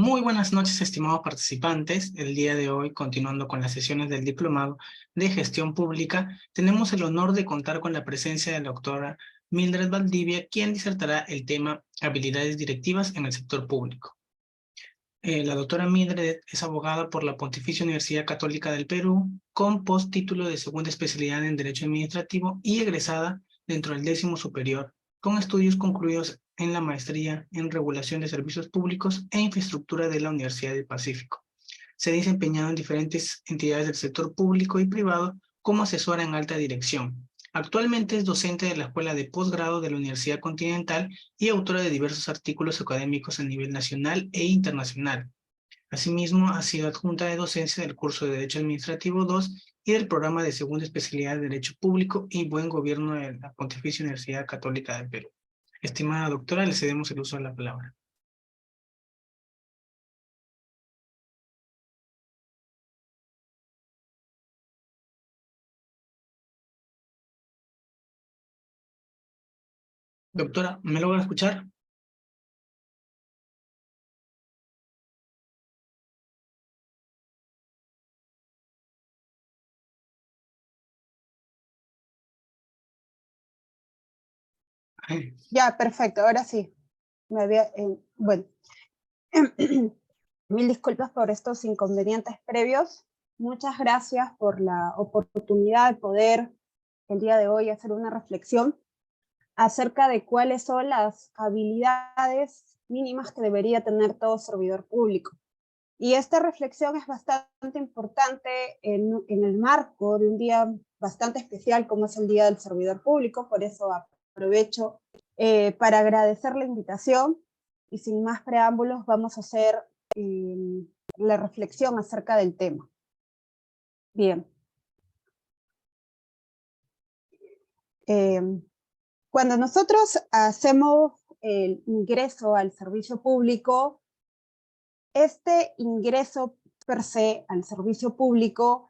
Muy buenas noches, estimados participantes. El día de hoy, continuando con las sesiones del Diplomado de Gestión Pública, tenemos el honor de contar con la presencia de la doctora Mildred Valdivia, quien disertará el tema Habilidades directivas en el sector público. La doctora Mildred es abogada por la Pontificia Universidad Católica del Perú, con postítulo de segunda especialidad en Derecho Administrativo y egresada dentro del 10º superior, con estudios concluidos en la maestría en Regulación de Servicios Públicos e Infraestructura de la Universidad del Pacífico. Se ha desempeñado en diferentes entidades del sector público y privado como asesora en alta dirección. Actualmente es docente de la Escuela de Posgrado de la Universidad Continental y autora de diversos artículos académicos a nivel nacional e internacional. Asimismo, ha sido adjunta de docencia del curso de Derecho Administrativo 2 y del programa de segunda especialidad de Derecho Público y Buen Gobierno de la Pontificia Universidad Católica del Perú. Estimada doctora, le cedemos el uso de la palabra. Doctora, ¿me logra escuchar? Ya, perfecto, ahora sí. Bueno, mil disculpas por estos inconvenientes previos. Muchas gracias por la oportunidad de poder el día de hoy hacer una reflexión acerca de cuáles son las habilidades mínimas que debería tener todo servidor público. Y esta reflexión es bastante importante en el marco de un día bastante especial como es el Día del Servidor Público, por eso aprovecho para agradecer la invitación y sin más preámbulos vamos a hacer la reflexión acerca del tema. Bien. Cuando nosotros hacemos el ingreso al servicio público, este ingreso per se al servicio público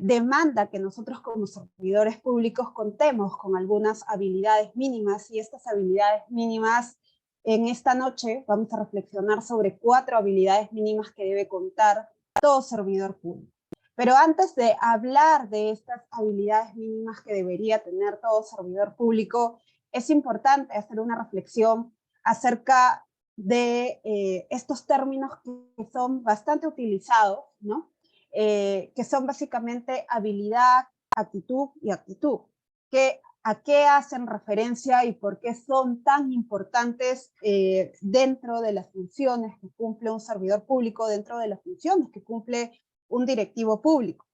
demanda que nosotros como servidores públicos contemos con algunas habilidades mínimas, y estas habilidades mínimas, en esta noche vamos a reflexionar sobre 4 habilidades mínimas que debe contar todo servidor público. Pero antes de hablar de estas habilidades mínimas que debería tener todo servidor público, es importante hacer una reflexión acerca de estos términos que son bastante utilizados, ¿no? Que son básicamente habilidad, actitud y actitud. ¿A qué hacen referencia y por qué son tan importantes dentro de las funciones que cumple un servidor público, dentro de las funciones que cumple un directivo público?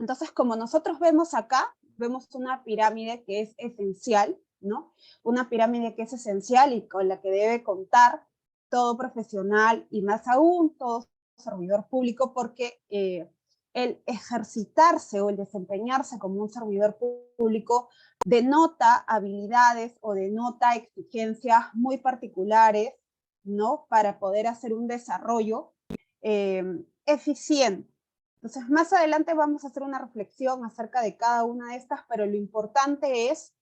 Entonces, como nosotros vemos acá, vemos una pirámide que es esencial, ¿no? Una pirámide que es esencial y con la que debe contar todo profesional y más aún todo servidor público, porque el ejercitarse o el desempeñarse como un servidor público denota habilidades o denota exigencias muy particulares, ¿no? Para poder hacer un desarrollo eficiente. Entonces, más adelante vamos a hacer una reflexión acerca de cada una de estas, pero lo importante es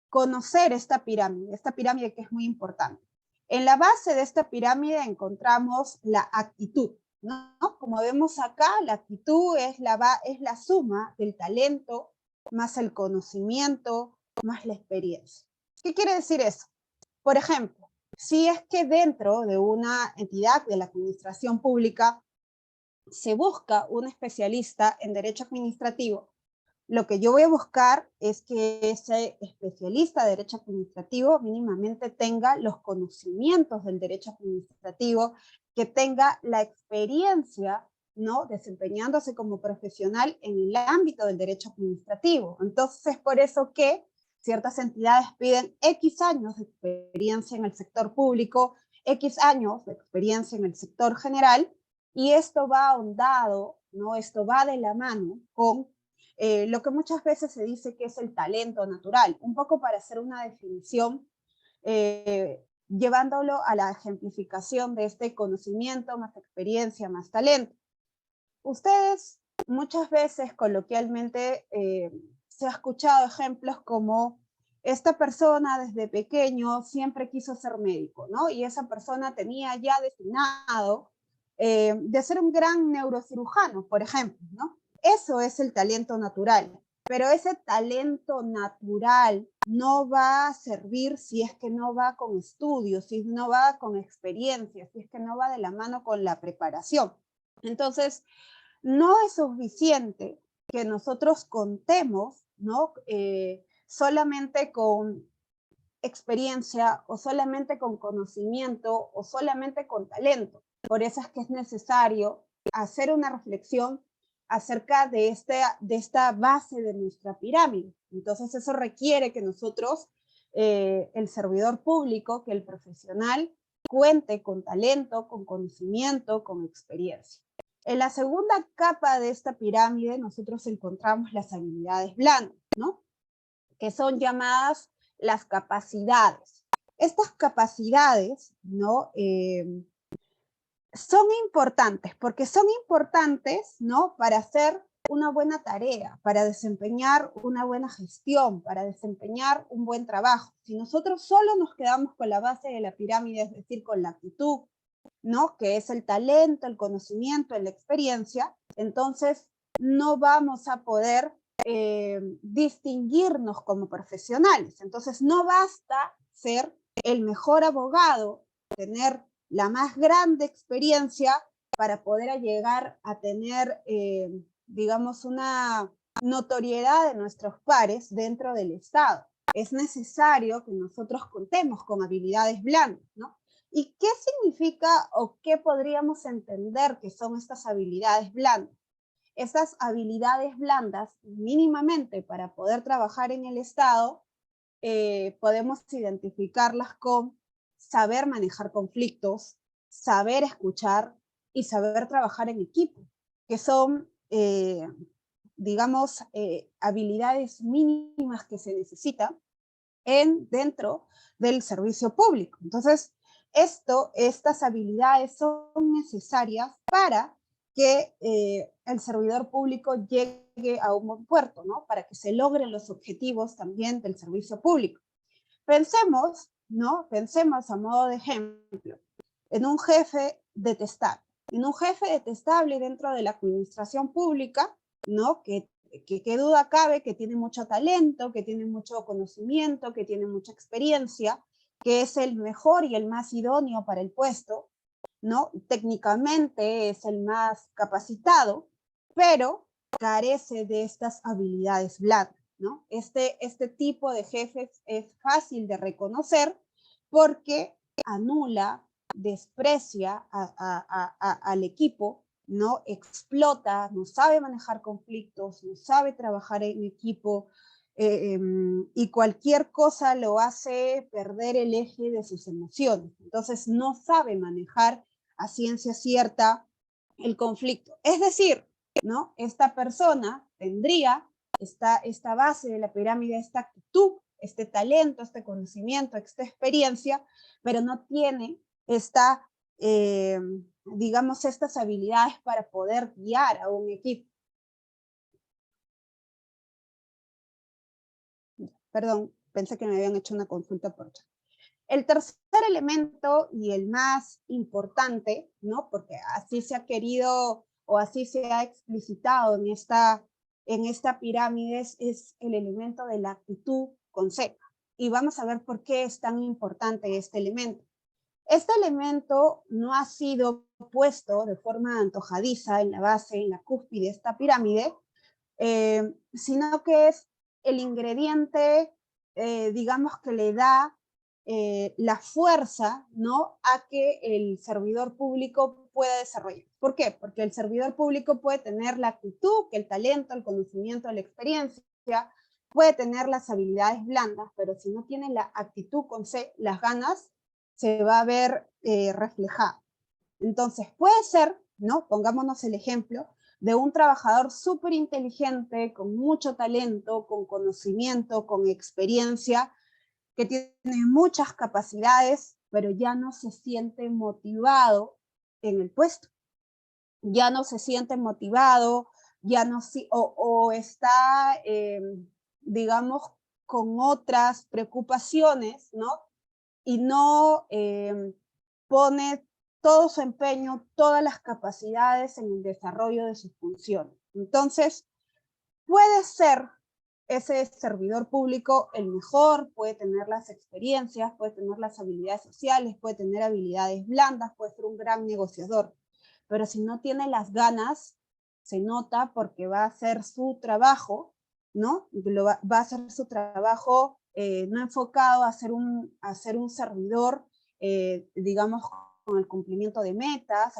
conocer esta pirámide que es muy importante. En la base de esta pirámide encontramos la actitud, ¿no? Como vemos acá, la actitud es la suma del talento más el conocimiento más la experiencia. ¿Qué quiere decir eso? Por ejemplo, si es que dentro de una entidad de la administración pública se busca un especialista en derecho administrativo, lo que yo voy a buscar es que ese especialista de derecho administrativo mínimamente tenga los conocimientos del derecho administrativo, que tenga la experiencia, ¿no?, desempeñándose como profesional en el ámbito del derecho administrativo. Entonces es por eso que ciertas entidades piden X años de experiencia en el sector público, X años de experiencia en el sector general, y esto va ahondado, ¿no? Esto va de la mano con lo que muchas veces se dice que es el talento natural, un poco para hacer una definición, llevándolo a la ejemplificación de este conocimiento más experiencia más talento. Ustedes muchas veces coloquialmente se ha escuchado ejemplos como esta persona desde pequeño siempre quiso ser médico, ¿no? Y esa persona tenía ya destinado de ser un gran neurocirujano, por ejemplo, ¿no? Eso es el talento natural. Pero ese talento natural no va a servir si es que no va con estudios, si no va con experiencia, si es que no va de la mano con la preparación. Entonces, no es suficiente que nosotros contemos, ¿no? Solamente con experiencia o solamente con conocimiento o solamente con talento. Por eso es que es necesario hacer una reflexión acerca de esta base de nuestra pirámide. Entonces eso requiere que nosotros, el servidor público, que el profesional, cuente con talento, con conocimiento, con experiencia. En la segunda capa de esta pirámide nosotros encontramos las habilidades blandas, ¿no? Que son llamadas las capacidades. Estas capacidades, ¿no? Son importantes, porque son importantes, ¿no? Para hacer una buena tarea, para desempeñar una buena gestión, para desempeñar un buen trabajo. Si nosotros solo nos quedamos con la base de la pirámide, es decir, con la actitud, ¿no? Que es el talento, el conocimiento, la experiencia, entonces no vamos a poder distinguirnos como profesionales. Entonces no basta ser el mejor abogado, tener la más grande experiencia para poder llegar a tener, digamos, una notoriedad de nuestros pares dentro del Estado. Es necesario que nosotros contemos con habilidades blandas, ¿no? ¿Y qué significa o qué podríamos entender que son estas habilidades blandas? Estas habilidades blandas, mínimamente para poder trabajar en el Estado, podemos identificarlas con saber manejar conflictos, saber escuchar y saber trabajar en equipo, que son, digamos, habilidades mínimas que se necesitan dentro del servicio público. Entonces, estas habilidades son necesarias para que el servidor público llegue a un buen puerto, ¿no? Para que se logren los objetivos también del servicio público. Pensemos, ¿no? Pensemos a modo de ejemplo en un jefe detestable. En un jefe detestable dentro de la administración pública, ¿no? Que duda cabe que tiene mucho talento, que tiene mucho conocimiento, que tiene mucha experiencia, que es el mejor y el más idóneo para el puesto, ¿no? Técnicamente es el más capacitado, pero carece de estas habilidades blandas, ¿no? Este tipo de jefes es fácil de reconocer porque anula, desprecia al equipo, no explota, no sabe manejar conflictos, no sabe trabajar en equipo, y cualquier cosa lo hace perder el eje de sus emociones. Entonces no sabe manejar a ciencia cierta el conflicto. Es decir, ¿no? Esta persona tendría esta base de la pirámide, esta actitud, este talento, este conocimiento, esta experiencia, pero no tiene digamos, estas habilidades para poder guiar a un equipo. Perdón, pensé que me habían hecho una consulta por chat. El tercer elemento y el más importante, ¿no? Porque así se ha querido o así se ha explicitado en esta pirámide, es el elemento de la actitud con C. Y vamos a ver por qué es tan importante este elemento. Este elemento no ha sido puesto de forma antojadiza en la base, en la cúspide de esta pirámide, sino que es el ingrediente, digamos, que le da la fuerza, ¿no? A que el servidor público pueda desarrollar. ¿Por qué? Porque el servidor público puede tener la actitud, el talento, el conocimiento, la experiencia, puede tener las habilidades blandas, pero si no tiene la actitud con C, las ganas, se va a ver reflejada. Entonces puede ser, ¿no? Pongámonos el ejemplo de un trabajador súper inteligente, con mucho talento, con conocimiento, con experiencia, que tiene muchas capacidades, pero ya no se siente motivado en el puesto. Ya no se siente motivado, ya no o está, digamos, con otras preocupaciones, ¿no? Y no pone todo su empeño, todas las capacidades en el desarrollo de sus funciones. Entonces, puede ser ese servidor público el mejor, puede tener las experiencias, puede tener las habilidades sociales, puede tener habilidades blandas, puede ser un gran negociador, pero si no tiene las ganas, se nota porque va a hacer su trabajo, ¿no? Va a hacer su trabajo no enfocado a ser un servidor, digamos, con el cumplimiento de metas,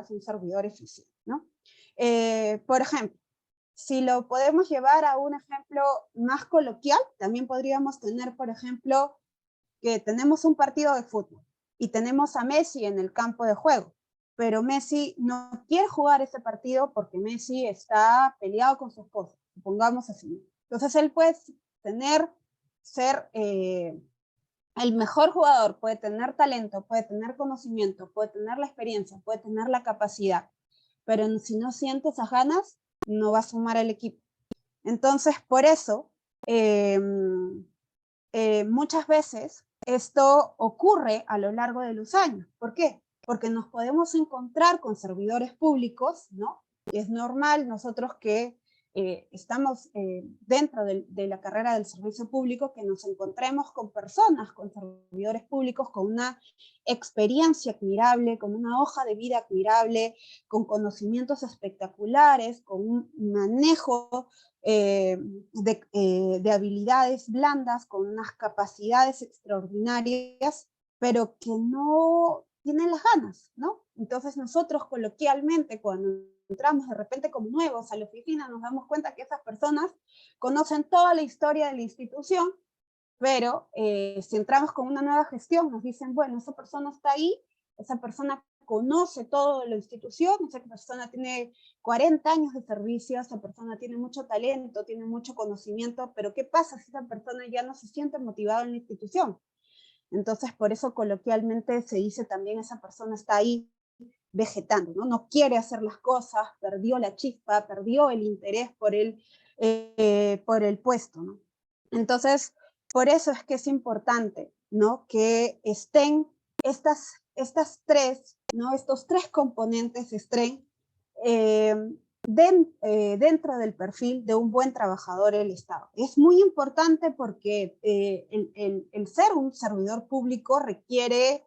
un servidor eficiente, ¿no? Por ejemplo, si lo podemos llevar a un ejemplo más coloquial, también podríamos tener, por ejemplo, que tenemos un partido de fútbol y tenemos a Messi en el campo de juego, pero Messi no quiere jugar ese partido porque Messi está peleado con su esposa, supongamos así. Entonces él puede ser el mejor jugador, puede tener talento, puede tener conocimiento, puede tener la experiencia, puede tener la capacidad, pero si no siente esas ganas, no va a sumar al equipo. Entonces, por eso, muchas veces esto ocurre a lo largo de los años. ¿Por qué? Porque nos podemos encontrar con servidores públicos, ¿no? Y es normal nosotros que estamos dentro de la carrera del servicio público, que nos encontremos con personas, con servidores públicos, con una experiencia admirable, con una hoja de vida admirable, con conocimientos espectaculares, con un manejo de habilidades blandas, con unas capacidades extraordinarias, pero que no tienen las ganas, ¿no? Entonces nosotros coloquialmente, cuando entramos de repente como nuevos a la oficina, nos damos cuenta que esas personas conocen toda la historia de la institución, pero si entramos con una nueva gestión, nos dicen, bueno, esa persona está ahí, esa persona conoce todo de la institución, esa persona tiene 40 años de servicio, esa persona tiene mucho talento, tiene mucho conocimiento, pero ¿qué pasa si esa persona ya no se siente motivada en la institución? Entonces, por eso coloquialmente se dice también esa persona está ahí vegetando, ¿no? No quiere hacer las cosas, perdió la chispa, perdió el interés por el puesto, ¿no? Entonces, por eso es que es importante, ¿no? Que estén estas tres, ¿no? Estos tres componentes estén dentro del perfil de un buen trabajador del Estado. Es muy importante porque el ser un servidor público requiere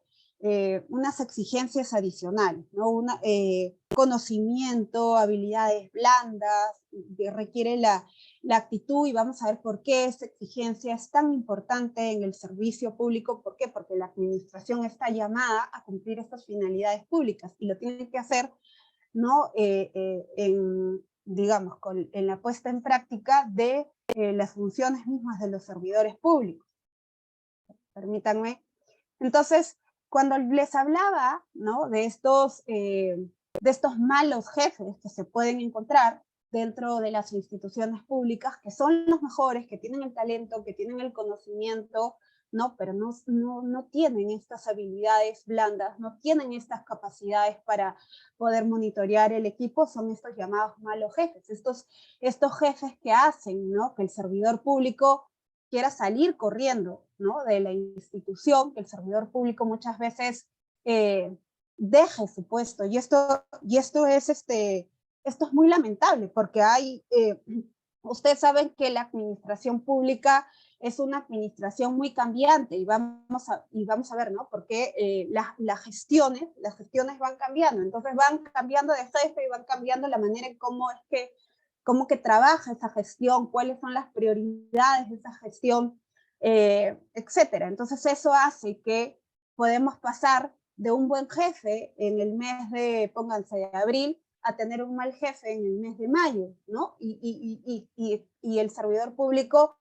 unas exigencias adicionales, ¿no? Conocimiento, habilidades blandas, que requiere la actitud, y vamos a ver por qué esa exigencia es tan importante en el servicio público. ¿Por qué? Porque la administración está llamada a cumplir estas finalidades públicas y lo tiene que hacer, ¿no? Digamos, en la puesta en práctica de las funciones mismas de los servidores públicos. Permítanme. Entonces, cuando les hablaba, ¿no? de estos malos jefes que se pueden encontrar dentro de las instituciones públicas, que son los mejores, que tienen el talento, que tienen el conocimiento, ¿no? pero no tienen estas habilidades blandas, no tienen estas capacidades para poder monitorear el equipo, son estos llamados malos jefes, estos jefes que hacen, ¿no? que el servidor público quiera salir corriendo, ¿no? de la institución, que el servidor público muchas veces deje su puesto, y esto es muy lamentable, porque ustedes saben que la administración pública es una administración muy cambiante, y vamos a ver, ¿no? Porque las gestiones van cambiando, entonces van cambiando de jefe y van cambiando la manera en cómo que trabaja esa gestión, cuáles son las prioridades de esa gestión, etcétera. Entonces eso hace que podemos pasar de un buen jefe en el mes de, pónganse, de abril, a tener un mal jefe en el mes de mayo, ¿no? Y el servidor público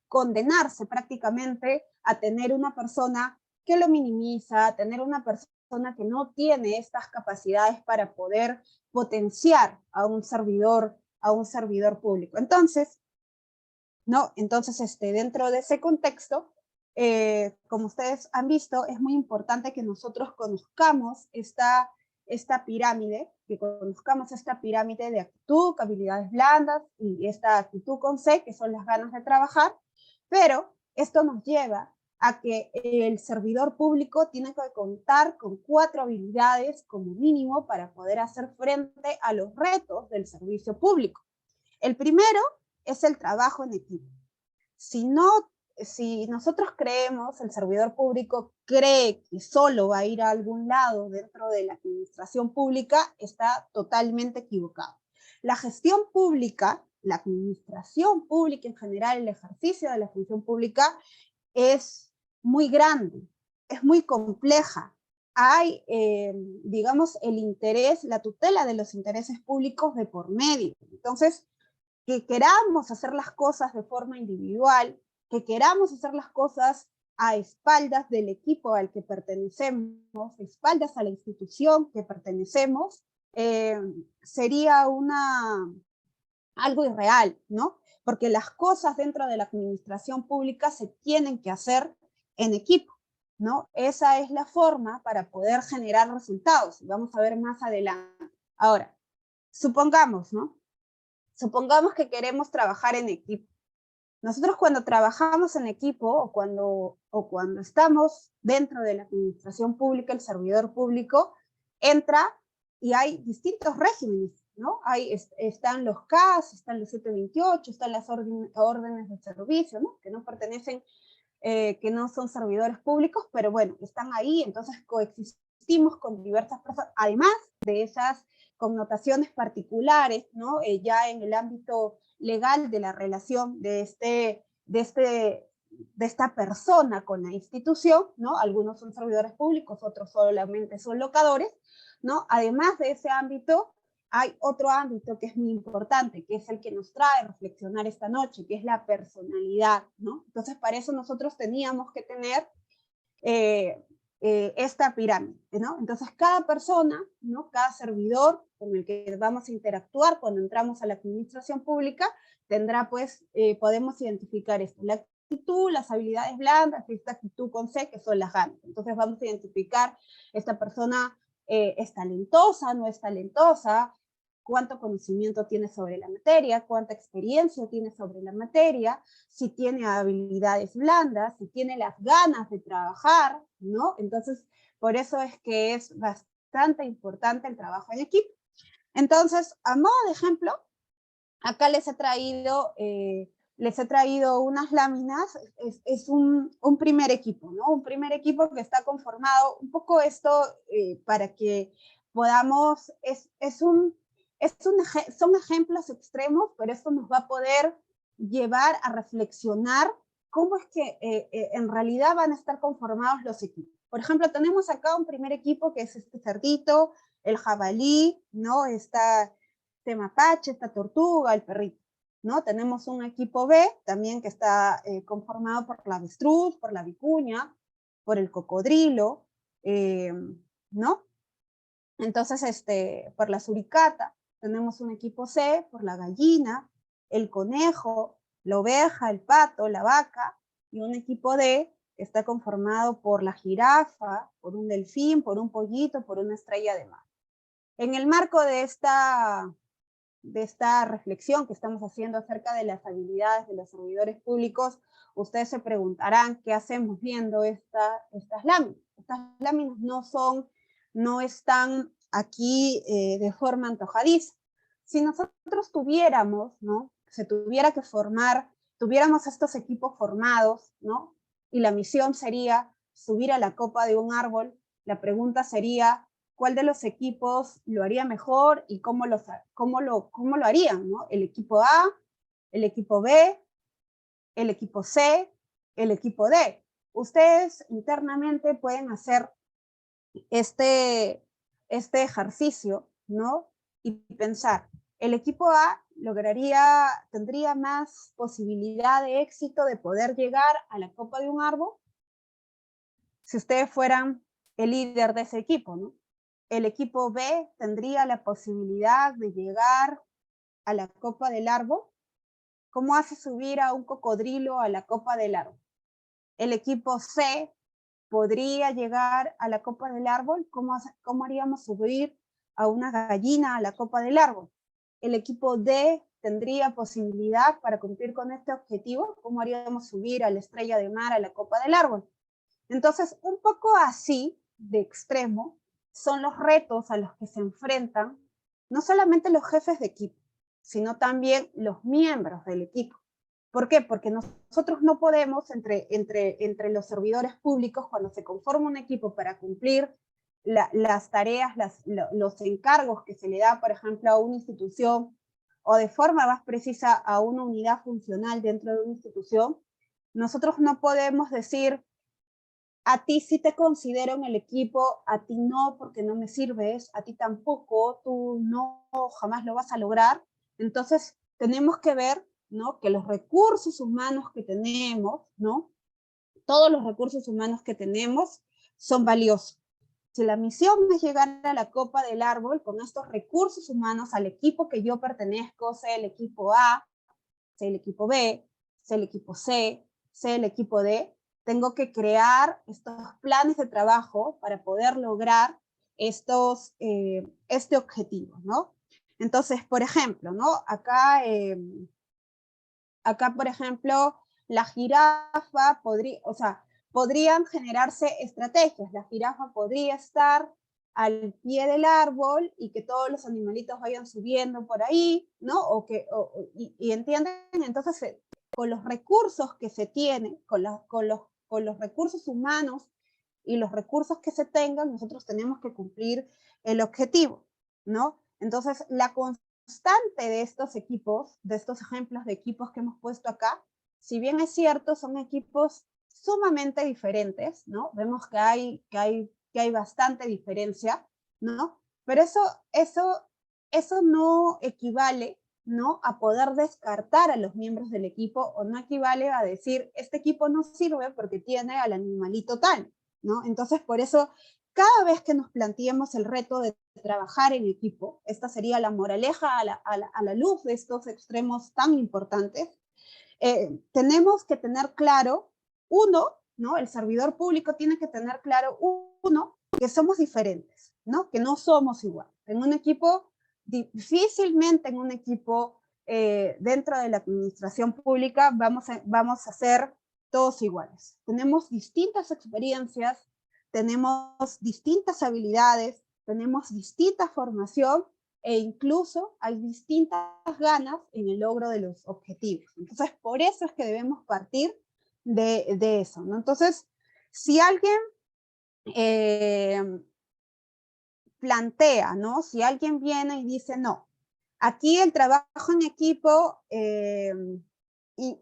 condenarse prácticamente a tener una persona que lo minimiza, a tener una persona que no tiene estas capacidades para poder potenciar a un servidor público. Entonces, ¿no? Entonces, dentro de ese contexto, como ustedes han visto, es muy importante que nosotros conozcamos esta pirámide, de actitud, habilidades blandas y esta actitud con C, que son las ganas de trabajar, pero esto nos lleva a que el servidor público tiene que contar con 4 habilidades como mínimo para poder hacer frente a los retos del servicio público. El primero es el trabajo en equipo. Si nosotros creemos, el servidor público cree que solo va a ir a algún lado dentro de la administración pública, está totalmente equivocado. La gestión pública, la administración pública en general, el ejercicio de la función pública es muy grande, es muy compleja. Hay, digamos, el interés, la tutela de los intereses públicos de por medio. Entonces, que queramos hacer las cosas de forma individual, que queramos hacer las cosas a espaldas del equipo al que pertenecemos, espaldas a la institución que pertenecemos, sería algo irreal, ¿no? Porque las cosas dentro de la administración pública se tienen que hacer en equipo, ¿no? Esa es la forma para poder generar resultados. Vamos a ver más adelante. Ahora, supongamos, ¿no? Supongamos que queremos trabajar en equipo. Nosotros cuando trabajamos en equipo o cuando estamos dentro de la administración pública, el servidor público entra y hay distintos regímenes, ¿no? Están los CAS, están los 728, están las órdenes de servicio, ¿no? Que no pertenecen, que no son servidores públicos, pero bueno, están ahí, entonces coexistimos con diversas personas, además de esas connotaciones particulares, ¿no? Ya en el ámbito legal de la relación de esta persona con la institución, ¿no? Algunos son servidores públicos, otros solamente son locadores, ¿no? Además de ese ámbito, hay otro ámbito que es muy importante, que es el que nos trae a reflexionar esta noche, que es la personalidad, ¿no? Entonces, para eso nosotros teníamos que tener esta pirámide, ¿no? Entonces, cada persona, ¿no? Cada servidor con el que vamos a interactuar cuando entramos a la administración pública, tendrá, pues, podemos identificar esto, la actitud, las habilidades blandas, esta actitud con C, que son las ganas. Entonces, vamos a identificar, esta persona es talentosa, no es talentosa, cuánto conocimiento tiene sobre la materia, cuánta experiencia tiene sobre la materia, si tiene habilidades blandas, si tiene las ganas de trabajar, ¿no? Entonces, por eso es que es bastante importante el trabajo en equipo. Entonces, a modo de ejemplo, acá les he traído unas láminas, es un primer equipo, ¿no? Un primer equipo que está conformado, un poco esto para que podamos, son ejemplos extremos, pero esto nos va a poder llevar a reflexionar cómo es que en realidad van a estar conformados los equipos. Por ejemplo, tenemos acá un primer equipo que es este cerdito, el jabalí, ¿no? Este mapache, esta tortuga, el perrito, ¿no? Tenemos un equipo B también que está conformado por la avestruz, por la vicuña, por el cocodrilo, ¿no? Entonces, por la suricata. Tenemos un equipo C por la gallina, el conejo, la oveja, el pato, la vaca, y un equipo D que está conformado por la jirafa, por un delfín, por un pollito, por una estrella de mar. En el marco de esta reflexión que estamos haciendo acerca de las habilidades de los servidores públicos, ustedes se preguntarán qué hacemos viendo estas láminas. Estas láminas no están aquí de forma antojadiza. Si nosotros tuviéramos, ¿no? Se tuviera que formar, tuviéramos estos equipos formados, ¿no? Y la misión sería subir a la copa de un árbol, la pregunta sería, ¿cuál de los equipos lo haría mejor y cómo lo harían, ¿no? El equipo A, el equipo B, el equipo C, el equipo D. Ustedes internamente pueden hacer este ejercicio, ¿no? Y pensar, el equipo A tendría más posibilidad de éxito de poder llegar a la copa de un árbol si ustedes fueran el líder de ese equipo, ¿no? El equipo B tendría la posibilidad de llegar a la copa del árbol. ¿Cómo hace subir a un cocodrilo a la copa del árbol? El equipo C podría llegar a la copa del árbol. ¿Cómo haríamos subir a una gallina a la copa del árbol? El equipo D tendría posibilidad para cumplir con este objetivo. ¿Cómo haríamos subir a la estrella de mar a la copa del árbol? Entonces, un poco así, de extremo, son los retos a los que se enfrentan no solamente los jefes de equipo, sino también los miembros del equipo. ¿Por qué? Porque nosotros no podemos, entre los servidores públicos, cuando se conforma un equipo para cumplir las tareas, los encargos que se le da, por ejemplo, a una institución, o de forma más precisa a una unidad funcional dentro de una institución, nosotros no podemos decir, a ti sí te considero en el equipo, a ti no porque no me sirves, a ti tampoco, tú no, jamás lo vas a lograr. Entonces, tenemos que ver, ¿no?, que los recursos humanos que tenemos, ¿no?, todos los recursos humanos que tenemos son valiosos. Si la misión es llegar a la copa del árbol con estos recursos humanos al equipo que yo pertenezco, sea el equipo A, sea el equipo B, sea el equipo C, sea el equipo D, tengo que crear estos planes de trabajo para poder lograr este objetivo, ¿no? Entonces, por ejemplo, ¿no? Acá, por ejemplo, la jirafa podría, o sea, podrían generarse estrategias. La jirafa podría estar al pie del árbol y que todos los animalitos vayan subiendo por ahí, ¿no? Y entienden, entonces, con los recursos que se tienen, con los recursos humanos y los recursos que se tengan, nosotros tenemos que cumplir el objetivo, ¿no? Entonces, la constante de estos equipos, de estos ejemplos de equipos que hemos puesto acá, si bien es cierto, son equipos sumamente diferentes, ¿no? Vemos que hay bastante diferencia, ¿no? Pero eso no equivale, ¿no?, a poder descartar a los miembros del equipo, o no equivale a decir, este equipo no sirve porque tiene al animalito tal, ¿no? Entonces, por eso, cada vez que nos planteemos el reto de trabajar en equipo, esta sería la moraleja a la luz de estos extremos tan importantes, tenemos que tener claro, uno, ¿no?, el servidor público tiene que tener claro, uno, que somos diferentes, ¿no?, que no somos igual. En un equipo, difícilmente en un equipo dentro de la administración pública vamos a ser todos iguales. Tenemos distintas experiencias, tenemos distintas habilidades, tenemos distinta formación, e incluso hay distintas ganas en el logro de los objetivos. Entonces, por eso es que debemos partir de eso, ¿no? Entonces, si alguien plantea, ¿no? Si alguien viene y dice, no, aquí el trabajo en equipo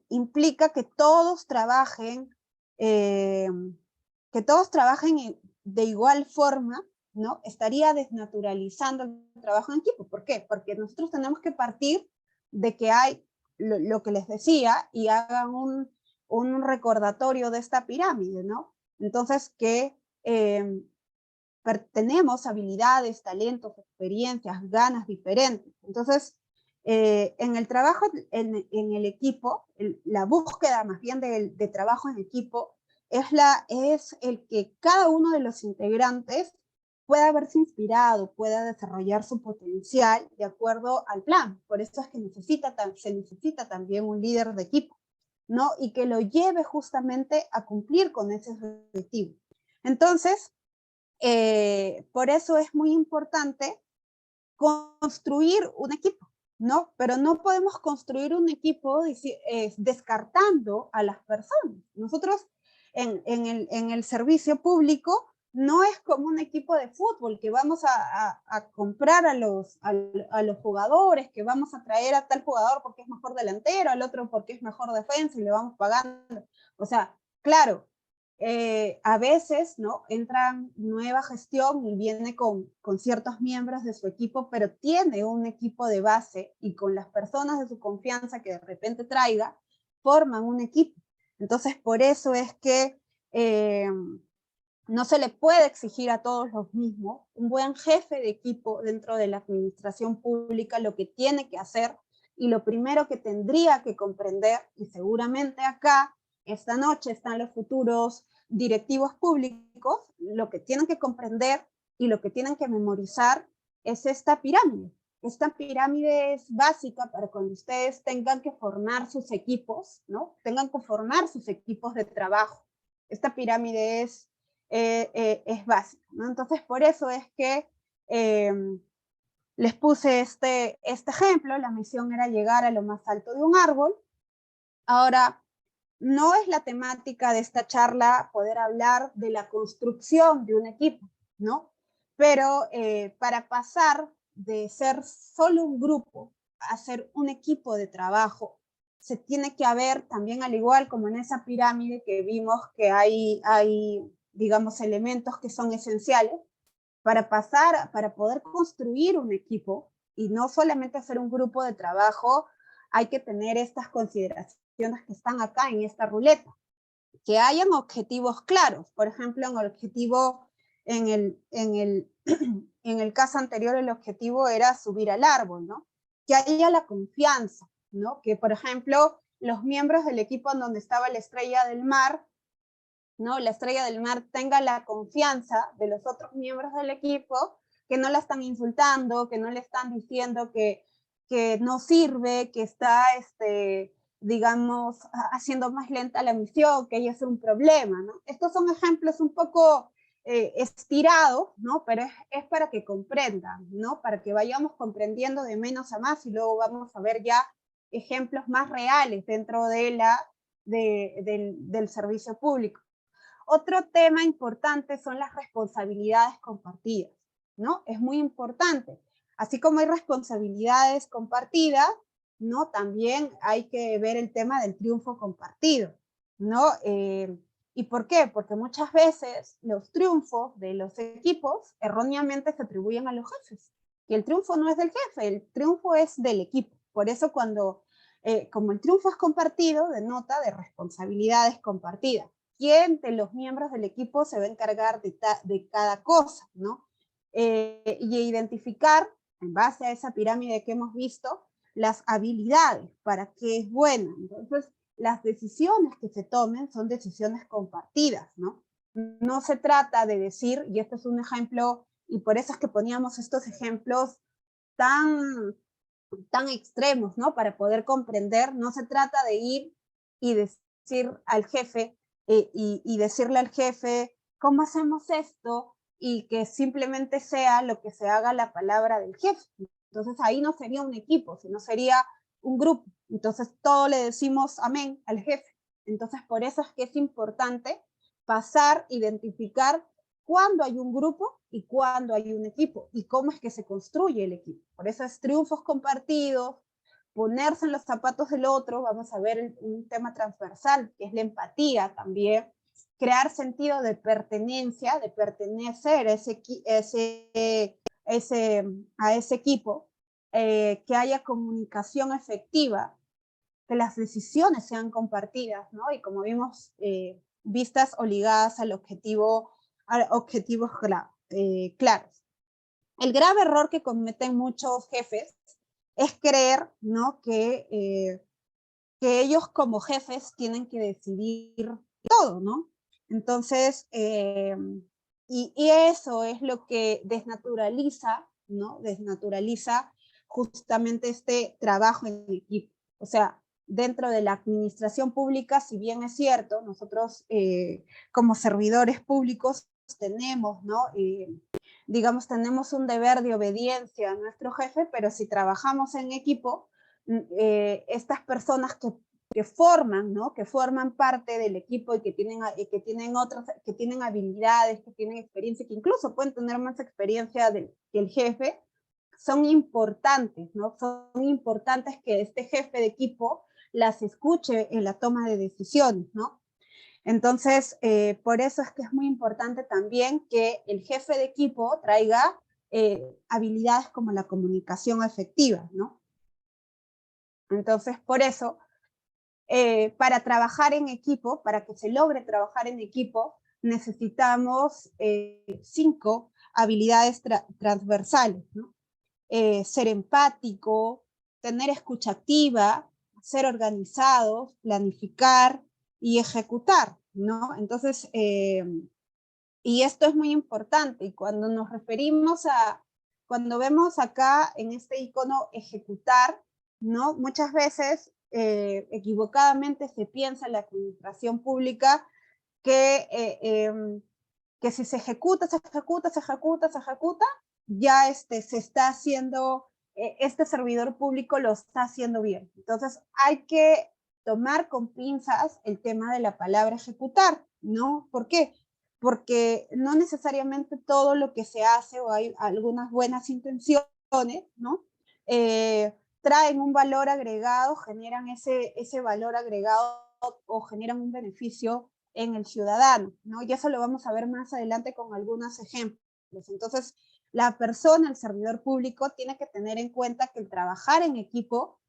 implica que todos trabajen, de igual forma, ¿no? Estaría desnaturalizando el trabajo en equipo. ¿Por qué? Porque nosotros tenemos que partir de que hay lo que les decía, y hagan un recordatorio de esta pirámide, ¿no? Entonces, que tenemos habilidades, talentos, experiencias, ganas diferentes. Entonces, en el trabajo en el equipo, la búsqueda más bien de trabajo en equipo es el que cada uno de los integrantes pueda verse inspirado, pueda desarrollar su potencial de acuerdo al plan. Por eso es que se necesita también un líder de equipo, ¿no? Y que lo lleve justamente a cumplir con ese objetivo. Entonces, por eso es muy importante construir un equipo, ¿no? Pero no podemos construir un equipo descartando a las personas. Nosotros en el servicio público no es como un equipo de fútbol que vamos a comprar a los jugadores, que vamos a traer a tal jugador porque es mejor delantero, al otro porque es mejor defensa y le vamos pagando. O sea, claro, a veces, ¿no?, entra nueva gestión y viene con ciertos miembros de su equipo, pero tiene un equipo de base y con las personas de su confianza que de repente traiga, forman un equipo. Entonces, por eso es que no se le puede exigir a todos los mismos. Un buen jefe de equipo dentro de la administración pública lo que tiene que hacer, y lo primero que tendría que comprender, y seguramente acá esta noche están los futuros directivos públicos, lo que tienen que comprender y lo que tienen que memorizar es esta pirámide. Esta pirámide es básica para cuando ustedes tengan que formar sus equipos, ¿no? Tengan que formar sus equipos de trabajo. Esta pirámide es básica, ¿no? Entonces, por eso es que les puse este ejemplo. La misión era llegar a lo más alto de un árbol. Ahora, no es la temática de esta charla poder hablar de la construcción de un equipo, ¿no? Pero para pasar de ser solo un grupo a ser un equipo de trabajo, se tiene que haber también, al igual como en esa pirámide que vimos que hay digamos, elementos que son esenciales para poder construir un equipo y no solamente hacer un grupo de trabajo. Hay que tener estas consideraciones que están acá en esta ruleta, que hayan objetivos claros. Por ejemplo, en el caso anterior, el objetivo era subir al árbol, ¿no? Que haya la confianza, ¿no? Que, por ejemplo, los miembros del equipo en donde estaba la estrella del mar, ¿no? La estrella del mar tenga la confianza de los otros miembros del equipo, que no la están insultando, que no le están diciendo que no sirve, que está, digamos, haciendo más lenta la misión, que ella es un problema, ¿no? Estos son ejemplos un poco estirados, ¿no? Pero es para que comprendan, ¿no? Para que vayamos comprendiendo de menos a más y luego vamos a ver ya ejemplos más reales dentro de del servicio público. Otro tema importante son las responsabilidades compartidas, ¿no? Es muy importante. Así como hay responsabilidades compartidas, ¿no? También hay que ver el tema del triunfo compartido, ¿no? ¿Y por qué? Porque muchas veces los triunfos de los equipos erróneamente se atribuyen a los jefes. Y el triunfo no es del jefe, el triunfo es del equipo. Por eso como el triunfo es compartido, denota de responsabilidades compartidas. ¿Quién de los miembros del equipo se va a encargar de cada cosa, ¿no? Y identificar, en base a esa pirámide que hemos visto, las habilidades, para qué es buena. Entonces, las decisiones que se tomen son decisiones compartidas, ¿no? No se trata de decir, y este es un ejemplo, y por eso es que poníamos estos ejemplos tan extremos, ¿no? Para poder comprender, no se trata de ir y decir al jefe, y decirle al jefe, ¿cómo hacemos esto? Y que simplemente sea lo que se haga la palabra del jefe. Entonces ahí no sería un equipo, sino sería un grupo. Entonces todo le decimos amén al jefe. Entonces por eso es que es importante pasar, identificar cuándo hay un grupo y cuándo hay un equipo y cómo es que se construye el equipo. Por eso es triunfos compartidos, ponerse en los zapatos del otro. Vamos a ver un tema transversal que es la empatía también, crear sentido de pertenencia, de pertenecer a ese equipo, que haya comunicación efectiva, que las decisiones sean compartidas, ¿no? Y como vimos, vistas o ligadas a objetivos claros. El grave error que cometen muchos jefes es creer, ¿no? que ellos como jefes tienen que decidir todo, ¿no? Entonces, y eso es lo que desnaturaliza, ¿no? Desnaturaliza justamente este trabajo en equipo. O sea, dentro de la administración pública, si bien es cierto, nosotros como servidores públicos tenemos, ¿no? Digamos, tenemos un deber de obediencia a nuestro jefe, pero si trabajamos en equipo, estas personas que forman, ¿no? Que forman parte del equipo y que tienen habilidades, que tienen experiencia, que incluso pueden tener más experiencia que el jefe, son importantes, ¿no? Son importantes que este jefe de equipo las escuche en la toma de decisiones, ¿no? Entonces, por eso es que es muy importante también que el jefe de equipo traiga habilidades como la comunicación efectiva, ¿no? Entonces, por eso, para trabajar en equipo, para que se logre trabajar en equipo, necesitamos 5 habilidades transversales, ¿no? Ser empático, tener escucha activa, ser organizados, planificar y ejecutar, ¿no? Entonces, y esto es muy importante, y cuando nos referimos cuando vemos acá en este icono ejecutar, ¿no? Muchas veces equivocadamente se piensa en la administración pública que si se ejecuta, ya se está haciendo, este servidor público lo está haciendo bien. Entonces hay que tomar con pinzas el tema de la palabra ejecutar, ¿no? ¿Por qué? Porque no necesariamente todo lo que se hace, o hay algunas buenas intenciones, ¿no? Traen un valor agregado, generan ese valor agregado o generan un beneficio en el ciudadano, ¿no? Y eso lo vamos a ver más adelante con algunos ejemplos. Entonces, la persona, el servidor público, tiene que tener en cuenta que el trabajar en equipo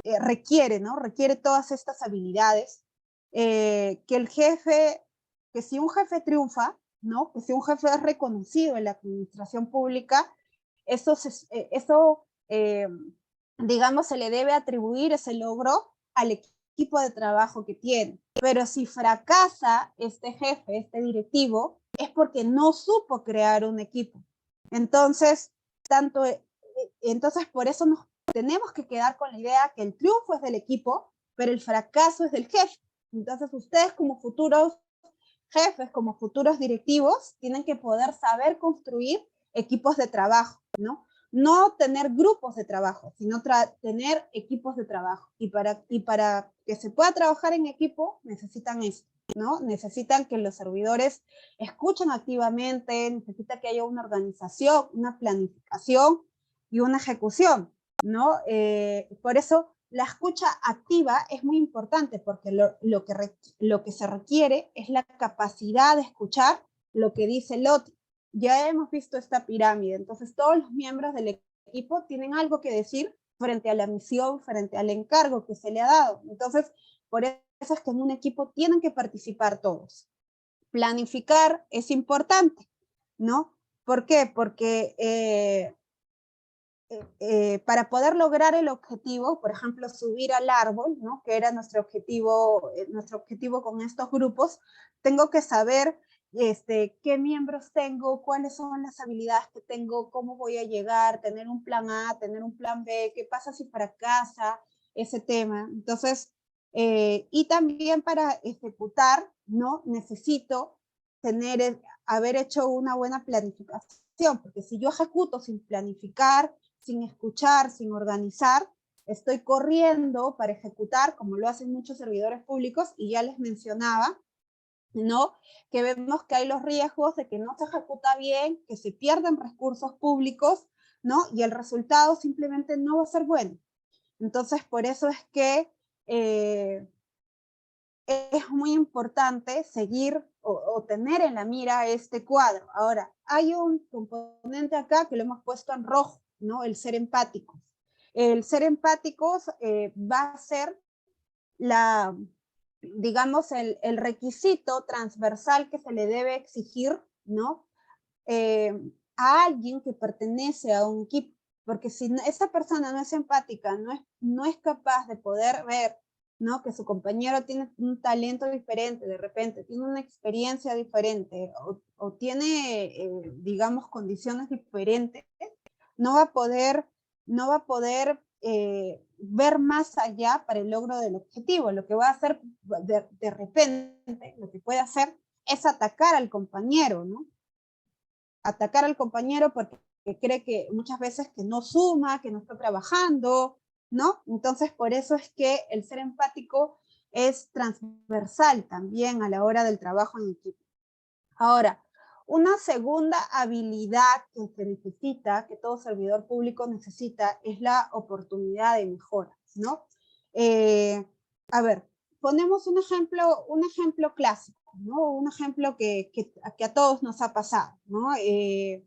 requiere, ¿no? Requiere todas estas habilidades, que el jefe, que si un jefe triunfa, ¿no? Que si un jefe es reconocido en la administración pública, eso digamos, se le debe atribuir ese logro al equipo de trabajo que tiene. Pero si fracasa este jefe, este directivo, es porque no supo crear un equipo. Entonces, entonces por eso nos tenemos que quedar con la idea que el triunfo es del equipo, pero el fracaso es del jefe. Entonces ustedes como futuros jefes, como futuros directivos, tienen que poder saber construir equipos de trabajo, ¿no? No tener grupos de trabajo, sino tener equipos de trabajo. Y para que se pueda trabajar en equipo, necesitan esto, ¿no? Necesitan que los servidores escuchen activamente, necesita que haya una organización, una planificación y una ejecución, ¿no? Por eso la escucha activa es muy importante, porque lo que se requiere es la capacidad de escuchar lo que dice el otro. Ya hemos visto esta pirámide, entonces todos los miembros del equipo tienen algo que decir frente a la misión, frente al encargo que se le ha dado. Entonces, por eso es que en un equipo tienen que participar todos. Planificar es importante, ¿no? ¿Por qué? Porque para poder lograr el objetivo, por ejemplo, subir al árbol, ¿no? Que era nuestro objetivo con estos grupos, tengo que saber qué miembros tengo, cuáles son las habilidades que tengo, cómo voy a llegar, tener un plan A, tener un plan B, qué pasa si fracasa ese tema. Entonces, y también para ejecutar, ¿no? Necesito haber hecho una buena planificación, porque si yo ejecuto sin planificar, sin escuchar, sin organizar, estoy corriendo para ejecutar, como lo hacen muchos servidores públicos, y ya les mencionaba, ¿no? Que vemos que hay los riesgos de que no se ejecuta bien, que se pierden recursos públicos, ¿no? Y el resultado simplemente no va a ser bueno. Entonces, por eso es que es muy importante seguir o tener en la mira este cuadro. Ahora, hay un componente acá que lo hemos puesto en rojo, ¿no? El ser empáticos. El ser empáticos va a ser digamos, el requisito transversal que se le debe exigir, ¿no? A alguien que pertenece a un equipo. Porque si esa persona no es empática, no es capaz de poder ver, ¿no? Que su compañero tiene un talento diferente, de repente tiene una experiencia diferente o tiene, digamos, condiciones diferentes, no va a poder ver más allá para el logro del objetivo. Lo que va a hacer de repente, lo que puede hacer es atacar al compañero, ¿no? Atacar al compañero porque cree que muchas veces que no suma, que no está trabajando, ¿no? Entonces, por eso es que el ser empático es transversal también a la hora del trabajo en equipo. Ahora, una segunda habilidad que se necesita, que todo servidor público necesita, es la oportunidad de mejora, ¿no? A ver, ponemos un ejemplo clásico, ¿no? Un ejemplo que a todos nos ha pasado, ¿no? Y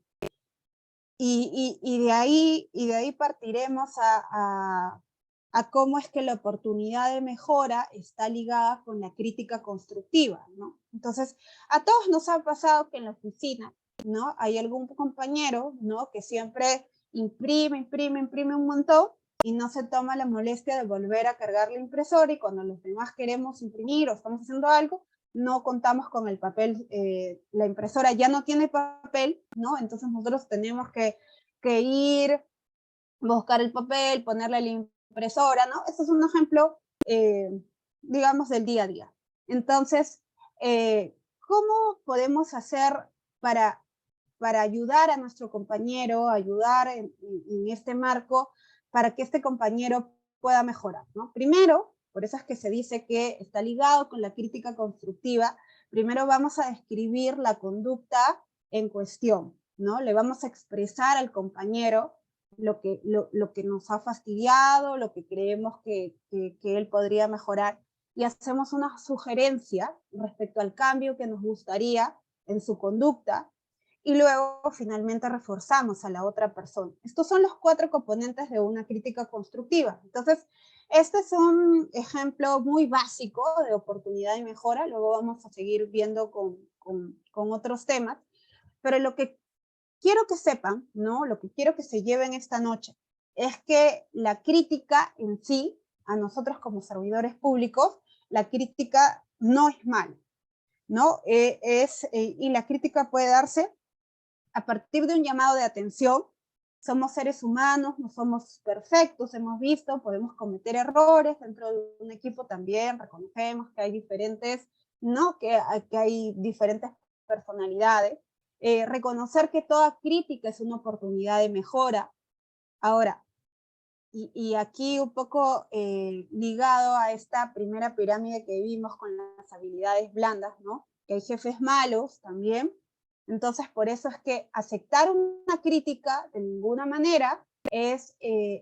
de ahí partiremos a cómo es que la oportunidad de mejora está ligada con la crítica constructiva, ¿no? Entonces, a todos nos ha pasado que en la oficina, ¿no? Hay algún compañero, ¿no? Que siempre imprime un montón y no se toma la molestia de volver a cargar la impresora, y cuando los demás queremos imprimir o estamos haciendo algo, no contamos con el papel, la impresora ya no tiene papel, ¿no? Entonces nosotros tenemos que ir, buscar el papel, ponerle la impresora, ¿no? Este es un ejemplo, digamos, del día a día. Entonces, ¿cómo podemos hacer para ayudar a nuestro compañero, ayudar en este marco para que este compañero pueda mejorar, ¿no? Primero, por eso es que se dice que está ligado con la crítica constructiva, primero vamos a describir la conducta en cuestión, ¿no? Le vamos a expresar al compañero lo que nos ha fastidiado, lo que creemos que él podría mejorar, y hacemos una sugerencia respecto al cambio que nos gustaría en su conducta, y luego finalmente reforzamos a la otra persona. Estos son los 4 componentes de una crítica constructiva. Entonces, este es un ejemplo muy básico de oportunidad y mejora, luego vamos a seguir viendo con otros temas, pero lo que quiero que sepan, ¿no? Lo que quiero que se lleven esta noche es que la crítica en sí, a nosotros como servidores públicos, la crítica no es mal, ¿no? Y la crítica puede darse a partir de un llamado de atención. Somos seres humanos, no somos perfectos, hemos visto, podemos cometer errores dentro de un equipo también, reconocemos que hay diferentes, ¿no? Que hay diferentes personalidades. Reconocer que toda crítica es una oportunidad de mejora. Ahora, y aquí un poco ligado a esta primera pirámide que vimos con las habilidades blandas, ¿no? Que hay jefes malos también. Entonces, por eso es que aceptar una crítica de ninguna manera es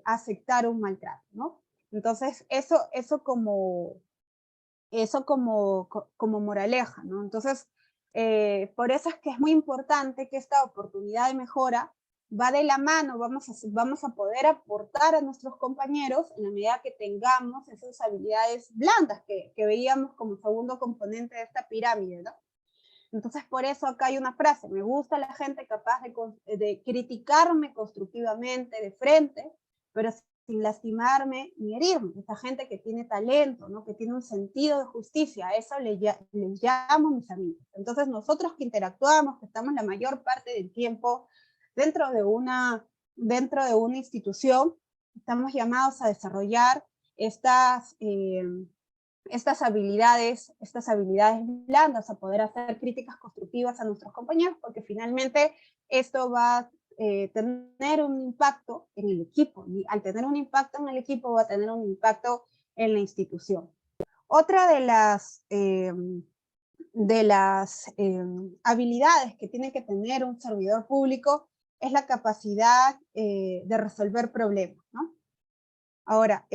aceptar un maltrato, ¿no? Entonces, eso como moraleja, ¿no? Entonces, por eso es que es muy importante que esta oportunidad de mejora va de la mano, vamos a poder aportar a nuestros compañeros en la medida que tengamos esas habilidades blandas que veíamos como segundo componente de esta pirámide, ¿no? Entonces, por eso acá hay una frase: me gusta la gente capaz de criticarme constructivamente de frente, pero sin lastimarme ni herirme. Esa gente que tiene talento, ¿no? Que tiene un sentido de justicia, a eso les llamo mis amigos. Entonces, nosotros que interactuamos, que estamos la mayor parte del tiempo dentro de una institución, estamos llamados a desarrollar estas habilidades blandas, a poder hacer críticas constructivas a nuestros compañeros, porque finalmente esto va a tener un impacto en el equipo, y al tener un impacto en el equipo va a tener un impacto en la institución. Otra de las habilidades que tiene que tener un servidor público es la capacidad de resolver problemas, ¿no? Ahora,